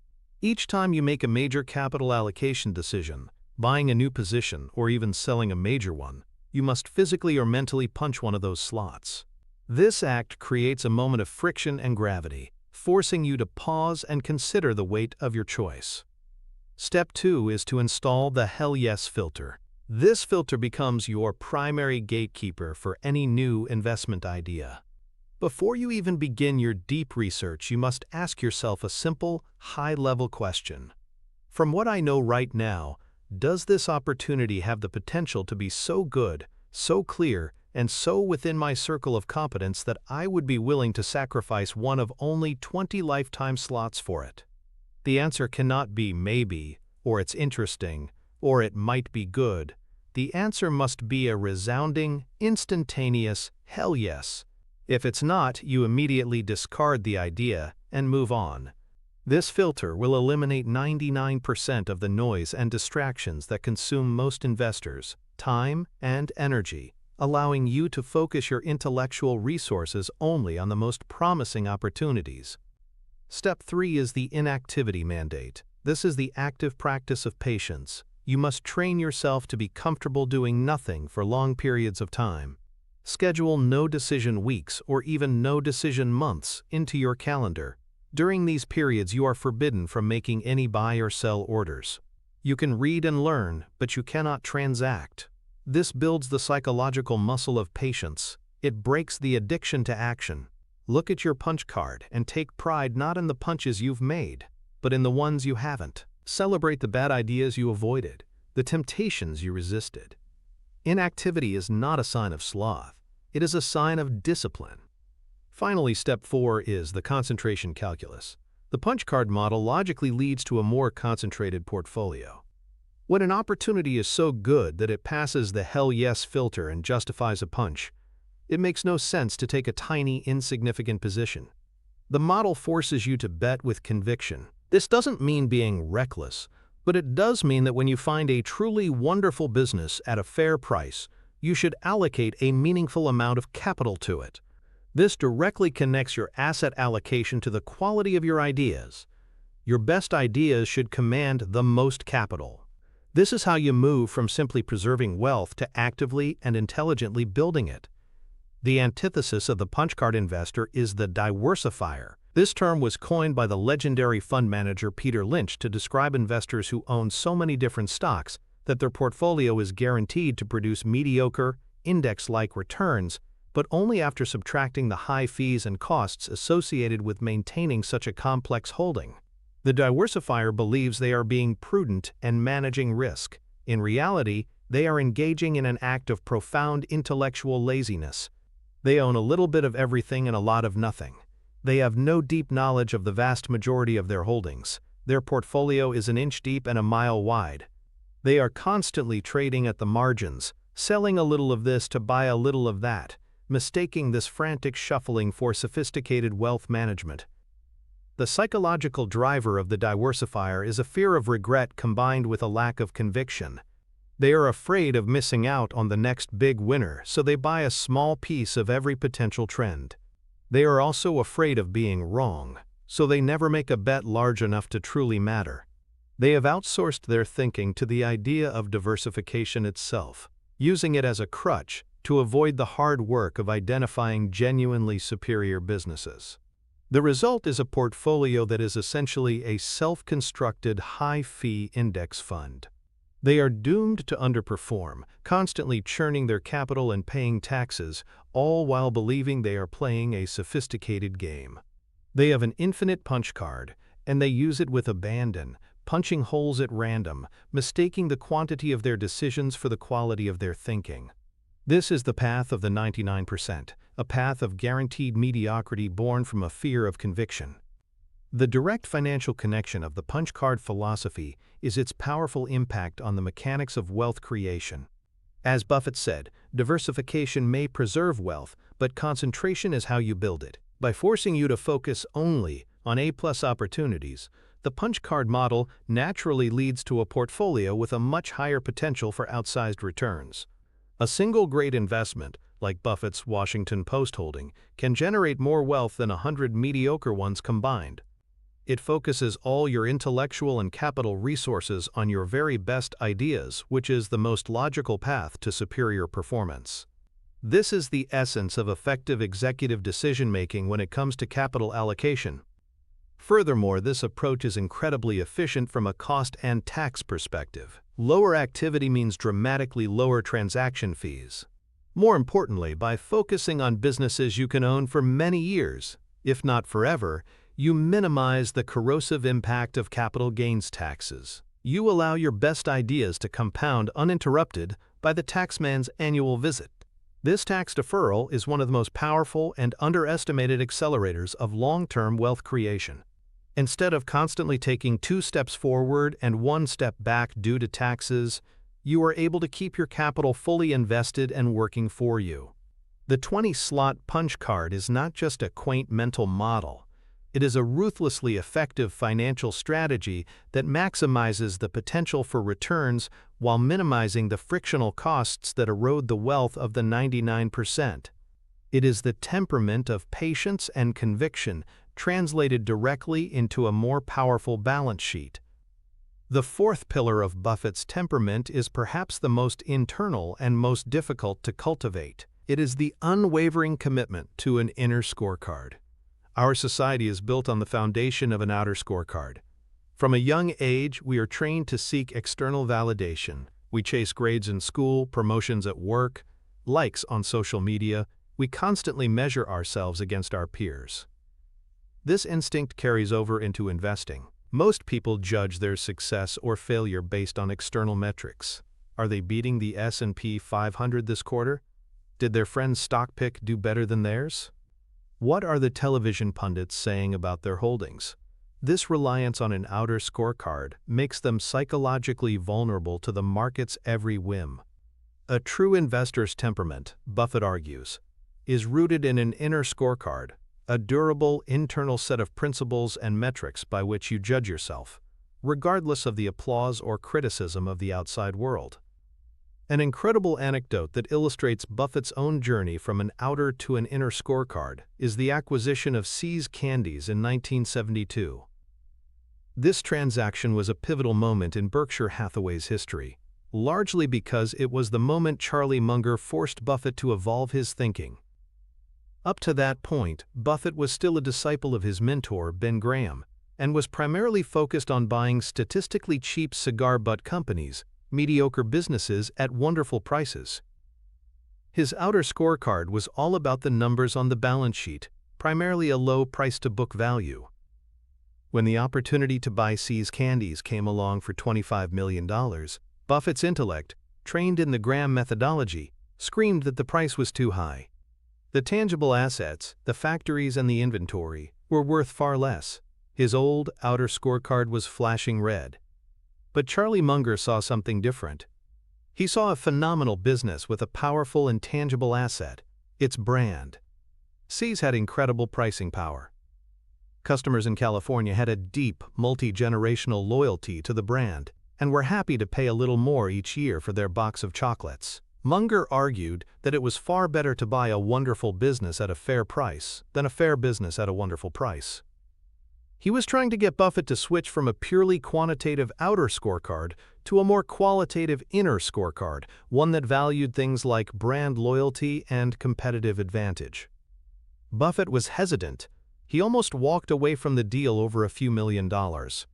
Each time you make a major capital allocation decision, buying a new position or even selling a major one, you must physically or mentally punch one of those slots. This act creates a moment of friction and gravity, forcing you to pause and consider the weight of your choice. Step 2 is to install the Hell Yes filter. This filter becomes your primary gatekeeper for any new investment idea. Before you even begin your deep research, you must ask yourself a simple, high-level question. From what I know right now, does this opportunity have the potential to be so good, so clear, and so within my circle of competence that I would be willing to sacrifice one of only 20 lifetime slots for it? The answer cannot be maybe, or it's interesting, or it might be good. The answer must be a resounding, instantaneous hell yes. If it's not, you immediately discard the idea and move on. This filter will eliminate 99% of the noise and distractions that consume most investors' time and energy, allowing you to focus your intellectual resources only on the most promising opportunities. Step 3 is the inactivity mandate. This is the active practice of patience. You must train yourself to be comfortable doing nothing for long periods of time. Schedule no-decision weeks or even no-decision months into your calendar. During these periods, you are forbidden from making any buy or sell orders. You can read and learn, but you cannot transact. This builds the psychological muscle of patience. It breaks the addiction to action. Look at your punch card and take pride not in the punches you've made, but in the ones you haven't. Celebrate the bad ideas you avoided, the temptations you resisted. Inactivity is not a sign of sloth. It is a sign of discipline. Finally, step 4 is the concentration calculus. The punch card model logically leads to a more concentrated portfolio. When an opportunity is so good that it passes the hell yes filter and justifies a punch, it makes no sense to take a tiny, insignificant position. The model forces you to bet with conviction. This doesn't mean being reckless, but it does mean that when you find a truly wonderful business at a fair price, you should allocate a meaningful amount of capital to it. This directly connects your asset allocation to the quality of your ideas. Your best ideas should command the most capital. This is how you move from simply preserving wealth to actively and intelligently building it. The antithesis of the punch card investor is the diversifier. This term was coined by the legendary fund manager Peter Lynch to describe investors who own so many different stocks that their portfolio is guaranteed to produce mediocre, index-like returns, but only after subtracting the high fees and costs associated with maintaining such a complex holding. The diversifier believes they are being prudent and managing risk. In reality, they are engaging in an act of profound intellectual laziness. They own a little bit of everything and a lot of nothing. They have no deep knowledge of the vast majority of their holdings. Their portfolio is an inch deep and a mile wide. They are constantly trading at the margins, selling a little of this to buy a little of that, mistaking this frantic shuffling for sophisticated wealth management. The psychological driver of the diversifier is a fear of regret combined with a lack of conviction. They are afraid of missing out on the next big winner, so they buy a small piece of every potential trend. They are also afraid of being wrong, so they never make a bet large enough to truly matter. They have outsourced their thinking to the idea of diversification itself, using it as a crutch to avoid the hard work of identifying genuinely superior businesses. The result is a portfolio that is essentially a self-constructed high-fee index fund. They are doomed to underperform, constantly churning their capital and paying taxes, all while believing they are playing a sophisticated game. They have an infinite punch card, and they use it with abandon, punching holes at random, mistaking the quantity of their decisions for the quality of their thinking. This is the path of the 99%, a path of guaranteed mediocrity born from a fear of conviction. The direct financial connection of the punch card philosophy is its powerful impact on the mechanics of wealth creation. As Buffett said, diversification may preserve wealth, but concentration is how you build it. By forcing you to focus only on A-plus opportunities, the punch card model naturally leads to a portfolio with a much higher potential for outsized returns. A single great investment, like Buffett's Washington Post holding, can generate more wealth than 100 mediocre ones combined. It focuses all your intellectual and capital resources on your very best ideas, which is the most logical path to superior performance. This is the essence of effective executive decision-making when it comes to capital allocation. Furthermore, this approach is incredibly efficient from a cost and tax perspective. Lower activity means dramatically lower transaction fees. More importantly, by focusing on businesses you can own for many years, if not forever, you minimize the corrosive impact of capital gains taxes. You allow your best ideas to compound uninterrupted by the taxman's annual visit. This tax deferral is one of the most powerful and underestimated accelerators of long-term wealth creation. Instead of constantly taking 2 steps forward and 1 step back due to taxes, you are able to keep your capital fully invested and working for you. The 20-slot punch card is not just a quaint mental model. It is a ruthlessly effective financial strategy that maximizes the potential for returns while minimizing the frictional costs that erode the wealth of the 99%. It is the temperament of patience and conviction translated directly into a more powerful balance sheet. The fourth pillar of Buffett's temperament is perhaps the most internal and most difficult to cultivate. It is the unwavering commitment to an inner scorecard. Our society is built on the foundation of an outer scorecard. From a young age, we are trained to seek external validation. We chase grades in school, promotions at work, likes on social media. We constantly measure ourselves against our peers. This instinct carries over into investing. Most people judge their success or failure based on external metrics. Are they beating the S&P 500 this quarter? Did their friend's stock pick do better than theirs? What are the television pundits saying about their holdings? This reliance on an outer scorecard makes them psychologically vulnerable to the market's every whim. A true investor's temperament, Buffett argues, is rooted in an inner scorecard, a durable internal set of principles and metrics by which you judge yourself, regardless of the applause or criticism of the outside world. An incredible anecdote that illustrates Buffett's own journey from an outer to an inner scorecard is the acquisition of See's Candies in 1972. This transaction was a pivotal moment in Berkshire Hathaway's history, largely because it was the moment Charlie Munger forced Buffett to evolve his thinking. Up to that point, Buffett was still a disciple of his mentor, Ben Graham, and was primarily focused on buying statistically cheap cigar butt companies, mediocre businesses at wonderful prices. His outer scorecard was all about the numbers on the balance sheet, primarily a low price-to-book value. When the opportunity to buy See's Candies came along for $25 million, Buffett's intellect, trained in the Graham methodology, screamed that the price was too high. The tangible assets, the factories and the inventory, were worth far less. His old, outer scorecard was flashing red. But Charlie Munger saw something different. He saw a phenomenal business with a powerful and tangible asset, its brand. See's had incredible pricing power. Customers in California had a deep, multi-generational loyalty to the brand and were happy to pay a little more each year for their box of chocolates. Munger argued that it was far better to buy a wonderful business at a fair price than a fair business at a wonderful price. He was trying to get Buffett to switch from a purely quantitative outer scorecard to a more qualitative inner scorecard, one that valued things like brand loyalty and competitive advantage. Buffett was hesitant. He almost walked away from the deal over a few $1,000,000.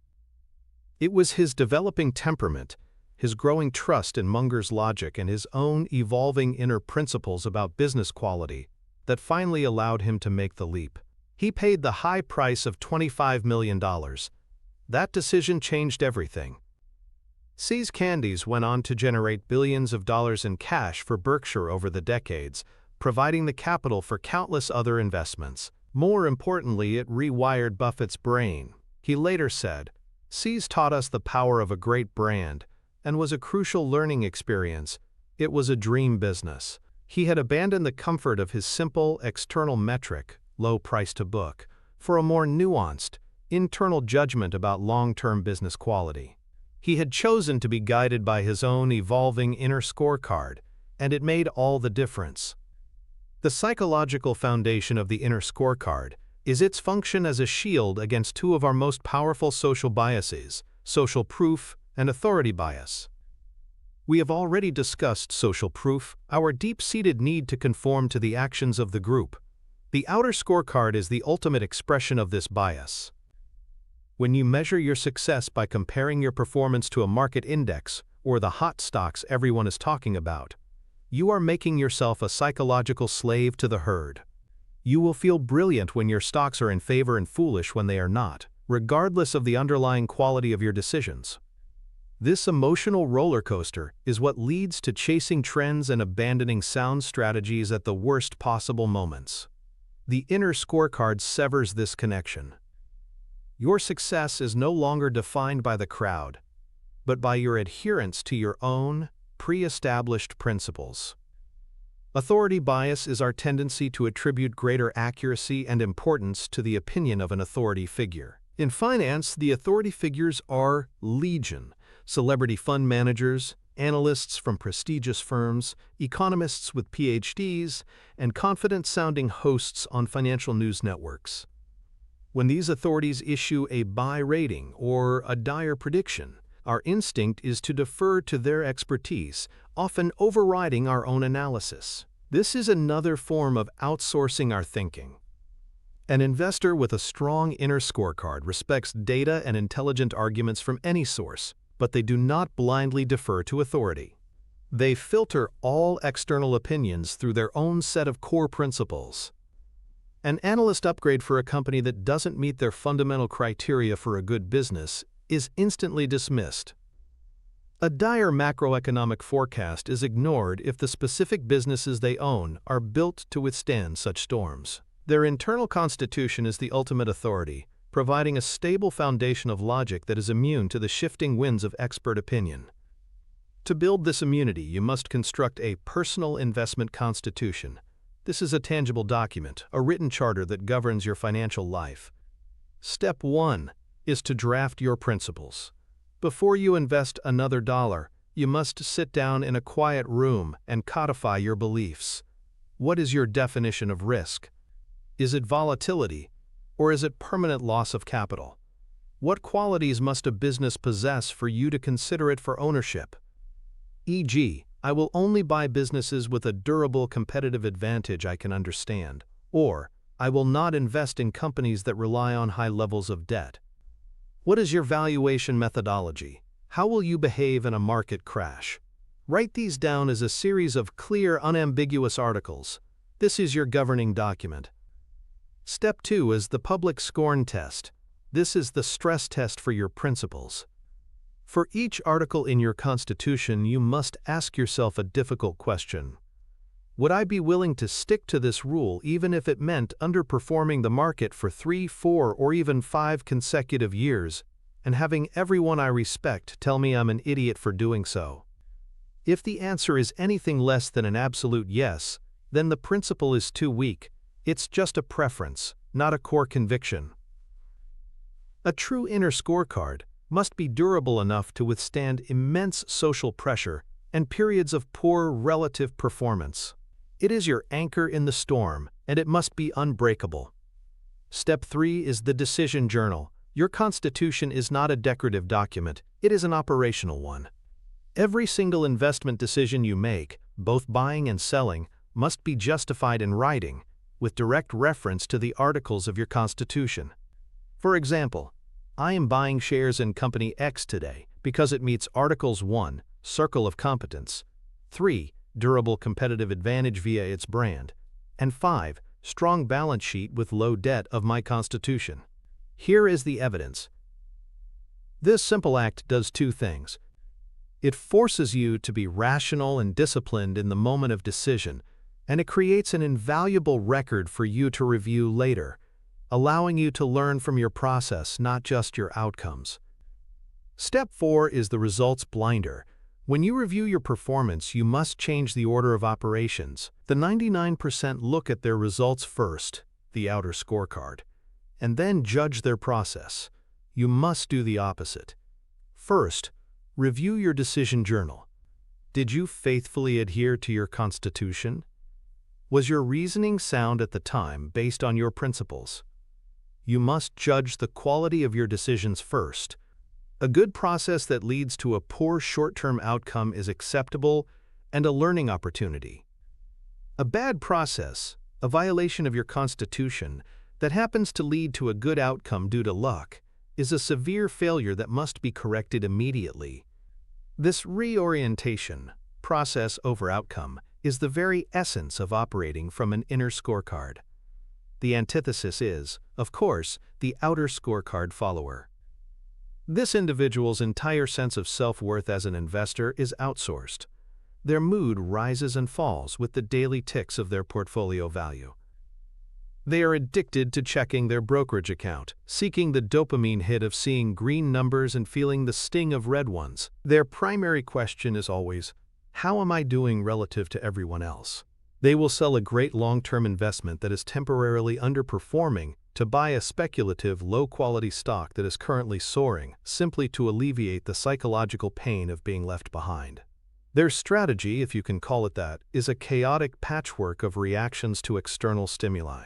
It was his developing temperament, his growing trust in Munger's logic, and his own evolving inner principles about business quality that finally allowed him to make the leap. He paid the high price of $25 million. That decision changed everything. See's Candies went on to generate billions of dollars in cash for Berkshire over the decades, providing the capital for countless other investments. More importantly, it rewired Buffett's brain. He later said, "See's taught us the power of a great brand and was a crucial learning experience. It was a dream business." He had abandoned the comfort of his simple external metric, low price to book, for a more nuanced, internal judgment about long-term business quality. He had chosen to be guided by his own evolving inner scorecard, and it made all the difference. The psychological foundation of the inner scorecard is its function as a shield against two of our most powerful social biases, social proof and authority bias. We have already discussed social proof, our deep-seated need to conform to the actions of the group. The outer scorecard is the ultimate expression of this bias. When you measure your success by comparing your performance to a market index or the hot stocks everyone is talking about, you are making yourself a psychological slave to the herd. You will feel brilliant when your stocks are in favor and foolish when they are not, regardless of the underlying quality of your decisions. This emotional roller coaster is what leads to chasing trends and abandoning sound strategies at the worst possible moments. The inner scorecard severs this connection. Your success is no longer defined by the crowd, but by your adherence to your own pre-established principles. Authority bias is our tendency to attribute greater accuracy and importance to the opinion of an authority figure. In finance, the authority figures are legion: celebrity fund managers, analysts from prestigious firms, economists with PhDs, and confident-sounding hosts on financial news networks. When these authorities issue a buy rating or a dire prediction, our instinct is to defer to their expertise, often overriding our own analysis. This is another form of outsourcing our thinking. An investor with a strong inner scorecard respects data and intelligent arguments from any source, but they do not blindly defer to authority. They filter all external opinions through their own set of core principles. An analyst upgrade for a company that doesn't meet their fundamental criteria for a good business is instantly dismissed. A dire macroeconomic forecast is ignored if the specific businesses they own are built to withstand such storms. Their internal constitution is the ultimate authority, providing a stable foundation of logic that is immune to the shifting winds of expert opinion. To build this immunity, you must construct a personal investment constitution. This is a tangible document, a written charter that governs your financial life. Step 1 is to draft your principles. Before you invest another dollar, you must sit down in a quiet room and codify your beliefs. What is your definition of risk? Is it volatility, or is it permanent loss of capital? What qualities must a business possess for you to consider it for ownership? E.g., I will only buy businesses with a durable competitive advantage I can understand, or I will not invest in companies that rely on high levels of debt. What is your valuation methodology? How will you behave in a market crash? Write these down as a series of clear, unambiguous articles. This is your governing document. Step 2 is the public scorn test. This is the stress test for your principles. For each article in your constitution, you must ask yourself a difficult question. Would I be willing to stick to this rule even if it meant underperforming the market for 3, 4, or even 5 consecutive years, and having everyone I respect tell me I'm an idiot for doing so? If the answer is anything less than an absolute yes, then the principle is too weak. It's just a preference, not a core conviction. A true inner scorecard must be durable enough to withstand immense social pressure and periods of poor relative performance. It is your anchor in the storm, and it must be unbreakable. Step 3 is the decision journal. Your constitution is not a decorative document, it is an operational one. Every single investment decision you make, both buying and selling, must be justified in writing, with direct reference to the articles of your constitution. For example, I am buying shares in Company X today because it meets Articles 1, Circle of Competence, 3, Durable Competitive Advantage via its brand, and 5, Strong Balance Sheet with Low Debt of my Constitution. Here is the evidence. This simple act does two things. It forces you to be rational and disciplined in the moment of decision, and it creates an invaluable record for you to review later, allowing you to learn from your process, not just your outcomes. Step 4 is the results blinder. When you review your performance, you must change the order of operations. The 99% look at their results first, the outer scorecard, and then judge their process. You must do the opposite. First, review your decision journal. Did you faithfully adhere to your constitution? Was your reasoning sound at the time based on your principles? You must judge the quality of your decisions first. A good process that leads to a poor short-term outcome is acceptable and a learning opportunity. A bad process, a violation of your constitution, that happens to lead to a good outcome due to luck, is a severe failure that must be corrected immediately. This reorientation, process over outcome, is the very essence of operating from an inner scorecard. The antithesis is, of course, the outer scorecard follower. This individual's entire sense of self-worth as an investor is outsourced. Their mood rises and falls with the daily ticks of their portfolio value. They are addicted to checking their brokerage account, seeking the dopamine hit of seeing green numbers and feeling the sting of red ones. Their primary question is always, how am I doing relative to everyone else? They will sell a great long-term investment that is temporarily underperforming to buy a speculative, low-quality stock that is currently soaring, simply to alleviate the psychological pain of being left behind. Their strategy, if you can call it that, is a chaotic patchwork of reactions to external stimuli.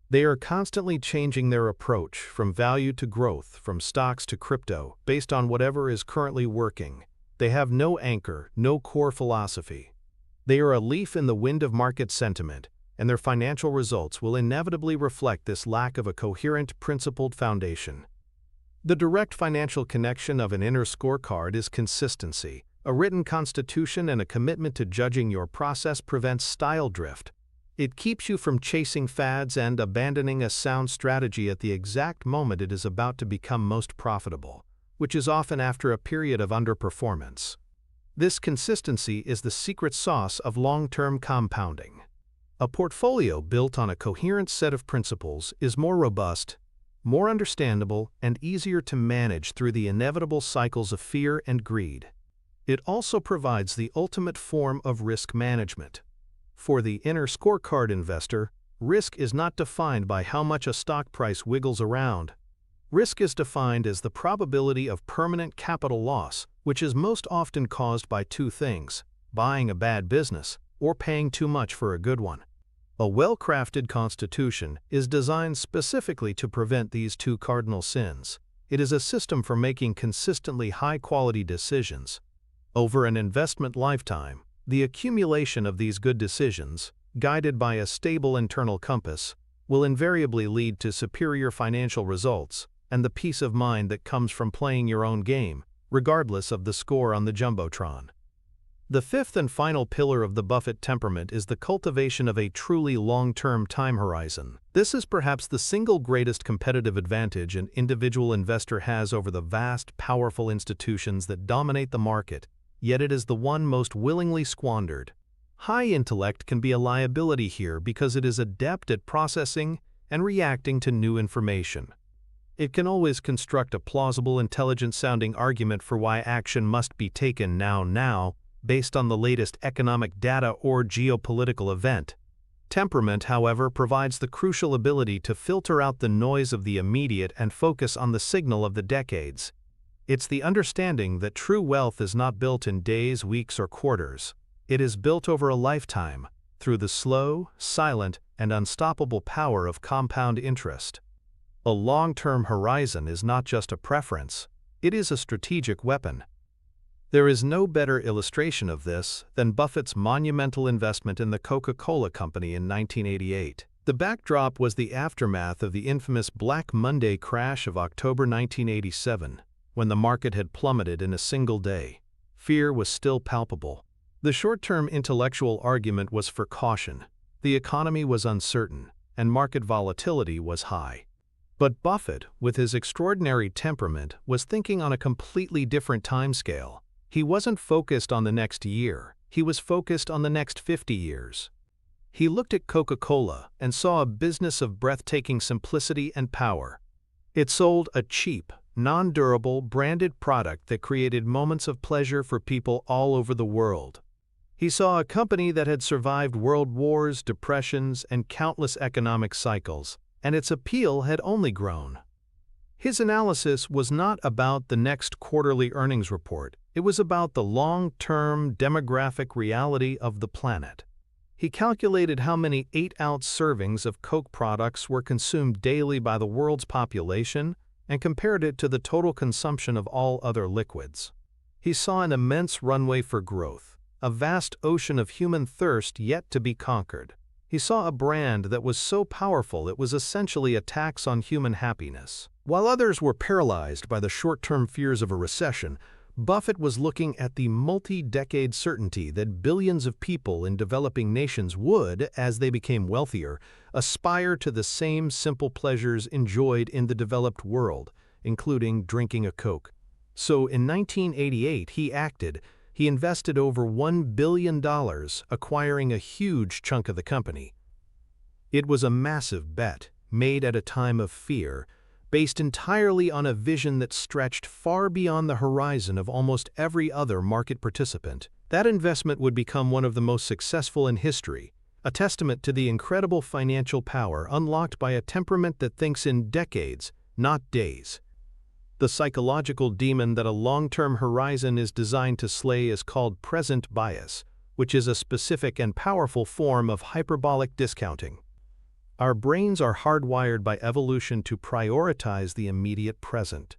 They are constantly changing their approach from value to growth, from stocks to crypto, based on whatever is currently working. They have no anchor, no core philosophy. They are a leaf in the wind of market sentiment, and their financial results will inevitably reflect this lack of a coherent, principled foundation. The direct financial connection of an inner scorecard is consistency. A written constitution and a commitment to judging your process prevents style drift. It keeps you from chasing fads and abandoning a sound strategy at the exact moment it is about to become most profitable, which is often after a period of underperformance. This consistency is the secret sauce of long-term compounding. A portfolio built on a coherent set of principles is more robust, more understandable, and easier to manage through the inevitable cycles of fear and greed. It also provides the ultimate form of risk management. For the inner scorecard investor, risk is not defined by how much a stock price wiggles around. Risk is defined as the probability of permanent capital loss, which is most often caused by two things: buying a bad business or paying too much for a good one. A well-crafted constitution is designed specifically to prevent these two cardinal sins. It is a system for making consistently high-quality decisions. Over an investment lifetime, the accumulation of these good decisions, guided by a stable internal compass, will invariably lead to superior financial results and the peace of mind that comes from playing your own game, regardless of the score on the jumbotron. The fifth and final pillar of the Buffett temperament is the cultivation of a truly long-term time horizon. This is perhaps the single greatest competitive advantage an individual investor has over the vast, powerful institutions that dominate the market, yet it is the one most willingly squandered. High intellect can be a liability here because it is adept at processing and reacting to new information. It can always construct a plausible, intelligent-sounding argument for why action must be taken now, based on the latest economic data or geopolitical event. Temperament, however, provides the crucial ability to filter out the noise of the immediate and focus on the signal of the decades. It's the understanding that true wealth is not built in days, weeks, or quarters. It is built over a lifetime, through the slow, silent, and unstoppable power of compound interest. A long-term horizon is not just a preference, it is a strategic weapon. There is no better illustration of this than Buffett's monumental investment in the Coca-Cola Company in 1988. The backdrop was the aftermath of the infamous Black Monday crash of October 1987, when the market had plummeted in a single day. Fear was still palpable. The short-term intellectual argument was for caution. The economy was uncertain, and market volatility was high. But Buffett, with his extraordinary temperament, was thinking on a completely different timescale. He wasn't focused on the next year, he was focused on the next 50 years. He looked at Coca-Cola and saw a business of breathtaking simplicity and power. It sold a cheap, non-durable, branded product that created moments of pleasure for people all over the world. He saw a company that had survived world wars, depressions, and countless economic cycles, and its appeal had only grown. His analysis was not about the next quarterly earnings report, it was about the long-term demographic reality of the planet. He calculated how many 8-ounce servings of Coke products were consumed daily by the world's population and compared it to the total consumption of all other liquids. He saw an immense runway for growth, a vast ocean of human thirst yet to be conquered. He saw a brand that was so powerful it was essentially a tax on human happiness. While others were paralyzed by the short-term fears of a recession, Buffett was looking at the multi-decade certainty that billions of people in developing nations would, as they became wealthier, aspire to the same simple pleasures enjoyed in the developed world, including drinking a Coke. So in 1988 he acted. He invested over $1 billion, acquiring a huge chunk of the company. It was a massive bet, made at a time of fear, based entirely on a vision that stretched far beyond the horizon of almost every other market participant. That investment would become one of the most successful in history, a testament to the incredible financial power unlocked by a temperament that thinks in decades, not days. The psychological demon that a long-term horizon is designed to slay is called present bias, which is a specific and powerful form of hyperbolic discounting. Our brains are hardwired by evolution to prioritize the immediate present.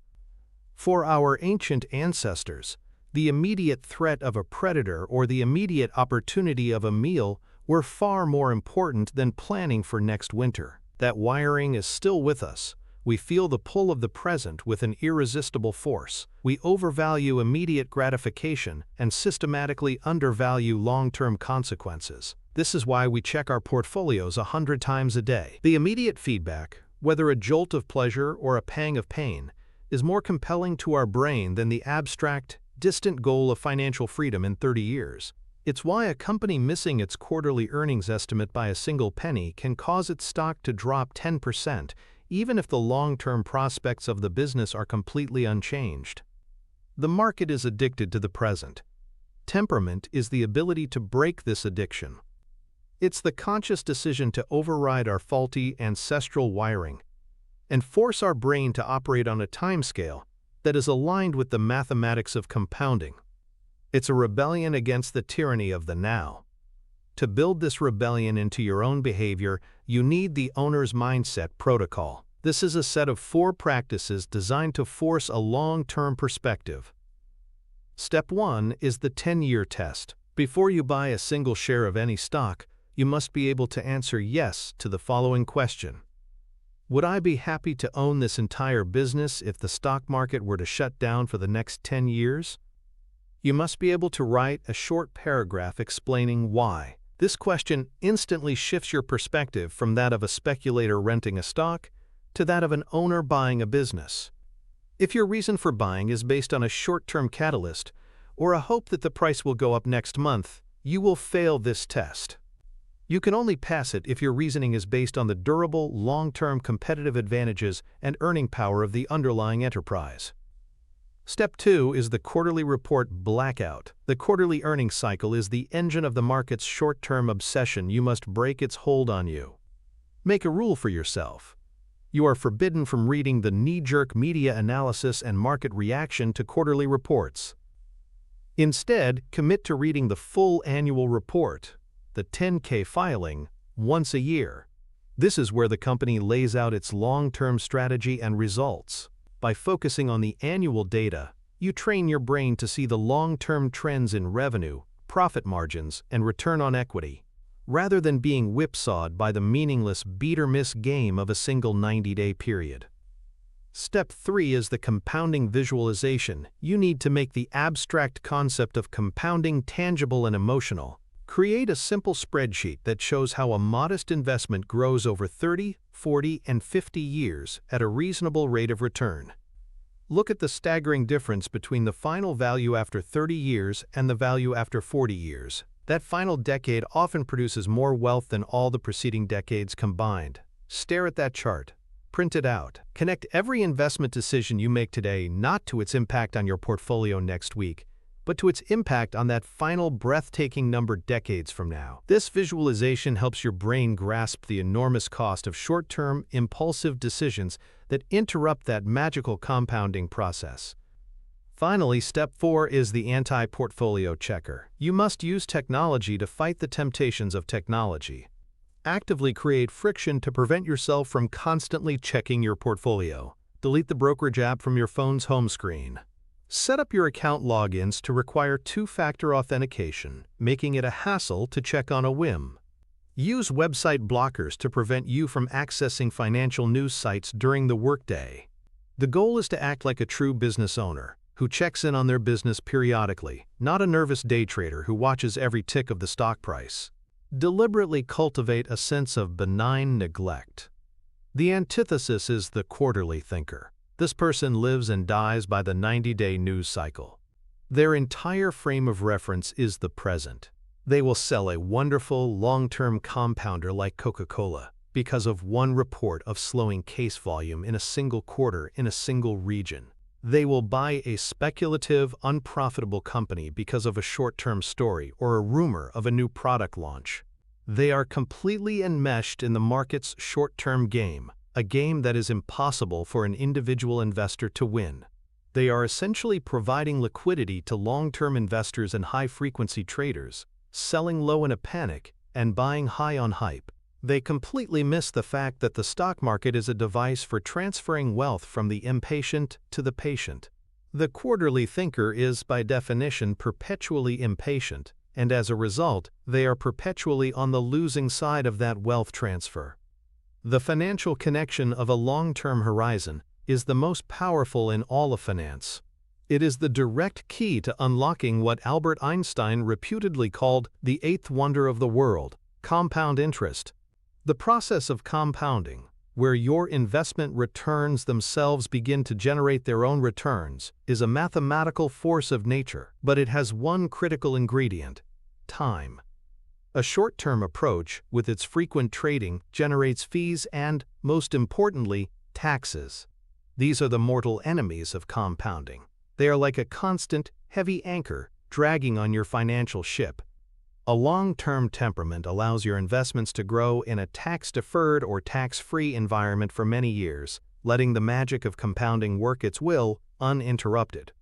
For our ancient ancestors, the immediate threat of a predator or the immediate opportunity of a meal were far more important than planning for next winter. That wiring is still with us. We feel the pull of the present with an irresistible force. We overvalue immediate gratification and systematically undervalue long-term consequences. This is why we check our portfolios 100 times a day. The immediate feedback, whether a jolt of pleasure or a pang of pain, is more compelling to our brain than the abstract, distant goal of financial freedom in 30 years. It's why a company missing its quarterly earnings estimate by a single penny can cause its stock to drop 10%, even if the long-term prospects of the business are completely unchanged. The market is addicted to the present. Temperament is the ability to break this addiction. It's the conscious decision to override our faulty ancestral wiring and force our brain to operate on a timescale that is aligned with the mathematics of compounding. It's a rebellion against the tyranny of the now. To build this rebellion into your own behavior, you need the owner's mindset protocol. This is a set of 4 practices designed to force a long-term perspective. Step 1 is the 10-year test. Before you buy a single share of any stock, you must be able to answer yes to the following question. Would I be happy to own this entire business if the stock market were to shut down for the next 10 years? You must be able to write a short paragraph explaining why. This question instantly shifts your perspective from that of a speculator renting a stock to that of an owner buying a business. If your reason for buying is based on a short-term catalyst or a hope that the price will go up next month, you will fail this test. You can only pass it if your reasoning is based on the durable, long-term competitive advantages and earning power of the underlying enterprise. Step 2 is the quarterly report blackout. The quarterly earnings cycle is the engine of the market's short-term obsession. You must break its hold on you. Make a rule for yourself. You are forbidden from reading the knee-jerk media analysis and market reaction to quarterly reports. Instead, commit to reading the full annual report, the 10K filing, once a year. This is where the company lays out its long-term strategy and results. By focusing on the annual data, you train your brain to see the long-term trends in revenue, profit margins, and return on equity, rather than being whipsawed by the meaningless beat-or-miss game of a single 90-day period. Step 3 is the compounding visualization. You need to make the abstract concept of compounding tangible and emotional. Create a simple spreadsheet that shows how a modest investment grows over 30, 40, and 50 years at a reasonable rate of return. Look at the staggering difference between the final value after 30 years and the value after 40 years. That final decade often produces more wealth than all the preceding decades combined. Stare at that chart. Print it out. Connect every investment decision you make today not to its impact on your portfolio next week, but to its impact on that final breathtaking number decades from now. This visualization helps your brain grasp the enormous cost of short-term, impulsive decisions that interrupt that magical compounding process. Finally, step 4 is the anti-portfolio checker. You must use technology to fight the temptations of technology. Actively create friction to prevent yourself from constantly checking your portfolio. Delete the brokerage app from your phone's home screen. Set up your account logins to require two-factor authentication, making it a hassle to check on a whim. Use website blockers to prevent you from accessing financial news sites during the workday. The goal is to act like a true business owner, who checks in on their business periodically, not a nervous day trader who watches every tick of the stock price. Deliberately cultivate a sense of benign neglect. The antithesis is the quarterly thinker. This person lives and dies by the 90-day news cycle. Their entire frame of reference is the present. They will sell a wonderful, long-term compounder like Coca-Cola because of one report of slowing case volume in a single quarter in a single region. They will buy a speculative, unprofitable company because of a short-term story or a rumor of a new product launch. They are completely enmeshed in the market's short-term game, a game that is impossible for an individual investor to win. They are essentially providing liquidity to long-term investors and high-frequency traders, selling low in a panic and buying high on hype. They completely miss the fact that the stock market is a device for transferring wealth from the impatient to the patient. The quarterly thinker is, by definition, perpetually impatient, and as a result, they are perpetually on the losing side of that wealth transfer. The financial connection of a long-term horizon is the most powerful in all of finance. It is the direct key to unlocking what Albert Einstein reputedly called the eighth wonder of the world, compound interest. The process of compounding, where your investment returns themselves begin to generate their own returns, is a mathematical force of nature, but it has one critical ingredient: time. A short-term approach, with its frequent trading, generates fees and, most importantly, taxes. These are the mortal enemies of compounding. They are like a constant, heavy anchor dragging on your financial ship. A long-term temperament allows your investments to grow in a tax-deferred or tax-free environment for many years, letting the magic of compounding work its will, uninterrupted.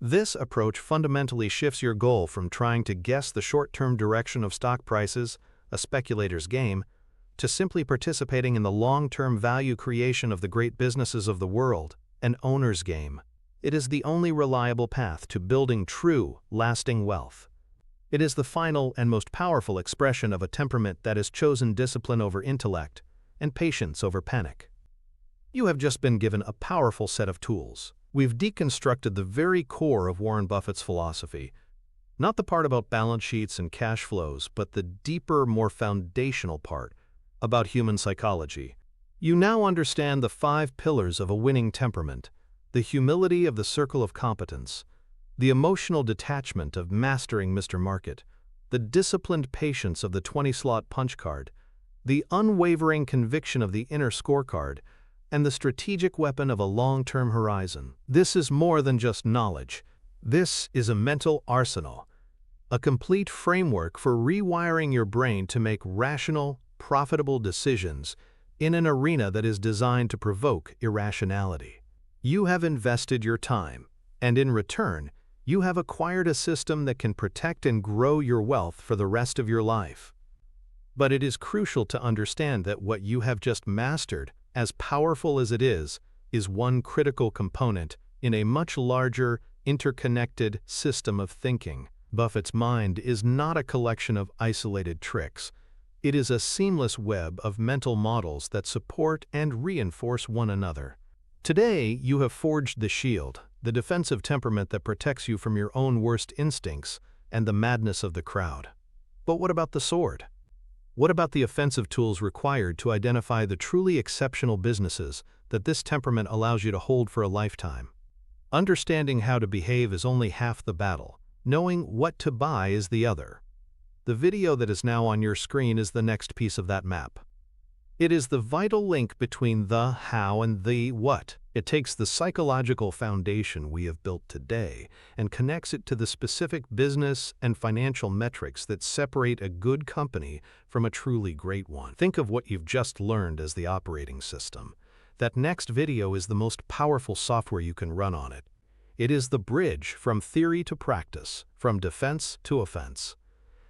This approach fundamentally shifts your goal from trying to guess the short-term direction of stock prices, a speculator's game, to simply participating in the long-term value creation of the great businesses of the world, an owner's game. It is the only reliable path to building true, lasting wealth. It is the final and most powerful expression of a temperament that has chosen discipline over intellect and patience over panic. You have just been given a powerful set of tools. We've deconstructed the very core of Warren Buffett's philosophy, not the part about balance sheets and cash flows, but the deeper, more foundational part about human psychology. You now understand the 5 pillars of a winning temperament: the humility of the circle of competence, the emotional detachment of mastering Mr. Market, the disciplined patience of the 20-slot punch card, the unwavering conviction of the inner scorecard, and the strategic weapon of a long-term horizon. This is more than just knowledge. This is a mental arsenal, a complete framework for rewiring your brain to make rational, profitable decisions in an arena that is designed to provoke irrationality. You have invested your time, and in return, you have acquired a system that can protect and grow your wealth for the rest of your life. But it is crucial to understand that what you have just mastered, as powerful as it is one critical component in a much larger, interconnected system of thinking. Buffett's mind is not a collection of isolated tricks. It is a seamless web of mental models that support and reinforce one another. Today, you have forged the shield, the defensive temperament that protects you from your own worst instincts and the madness of the crowd. But what about the sword? What about the offensive tools required to identify the truly exceptional businesses that this temperament allows you to hold for a lifetime? Understanding how to behave is only half the battle. Knowing what to buy is the other. The video that is now on your screen is the next piece of that map. It is the vital link between the how and the what. It takes the psychological foundation we have built today and connects it to the specific business and financial metrics that separate a good company from a truly great one. Think of what you've just learned as the operating system. That next video is the most powerful software you can run on it. It is the bridge from theory to practice, from defense to offense.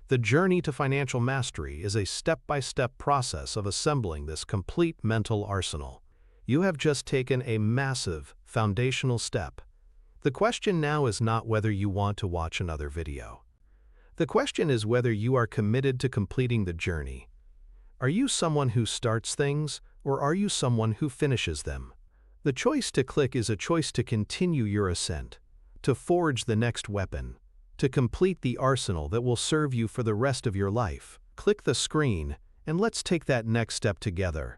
The journey to financial mastery is a step-by-step process of assembling this complete mental arsenal. You have just taken a massive, foundational step. The question now is not whether you want to watch another video. The question is whether you are committed to completing the journey. Are you someone who starts things, or are you someone who finishes them? The choice to click is a choice to continue your ascent, to forge the next weapon, to complete the arsenal that will serve you for the rest of your life. Click the screen, and let's take that next step together.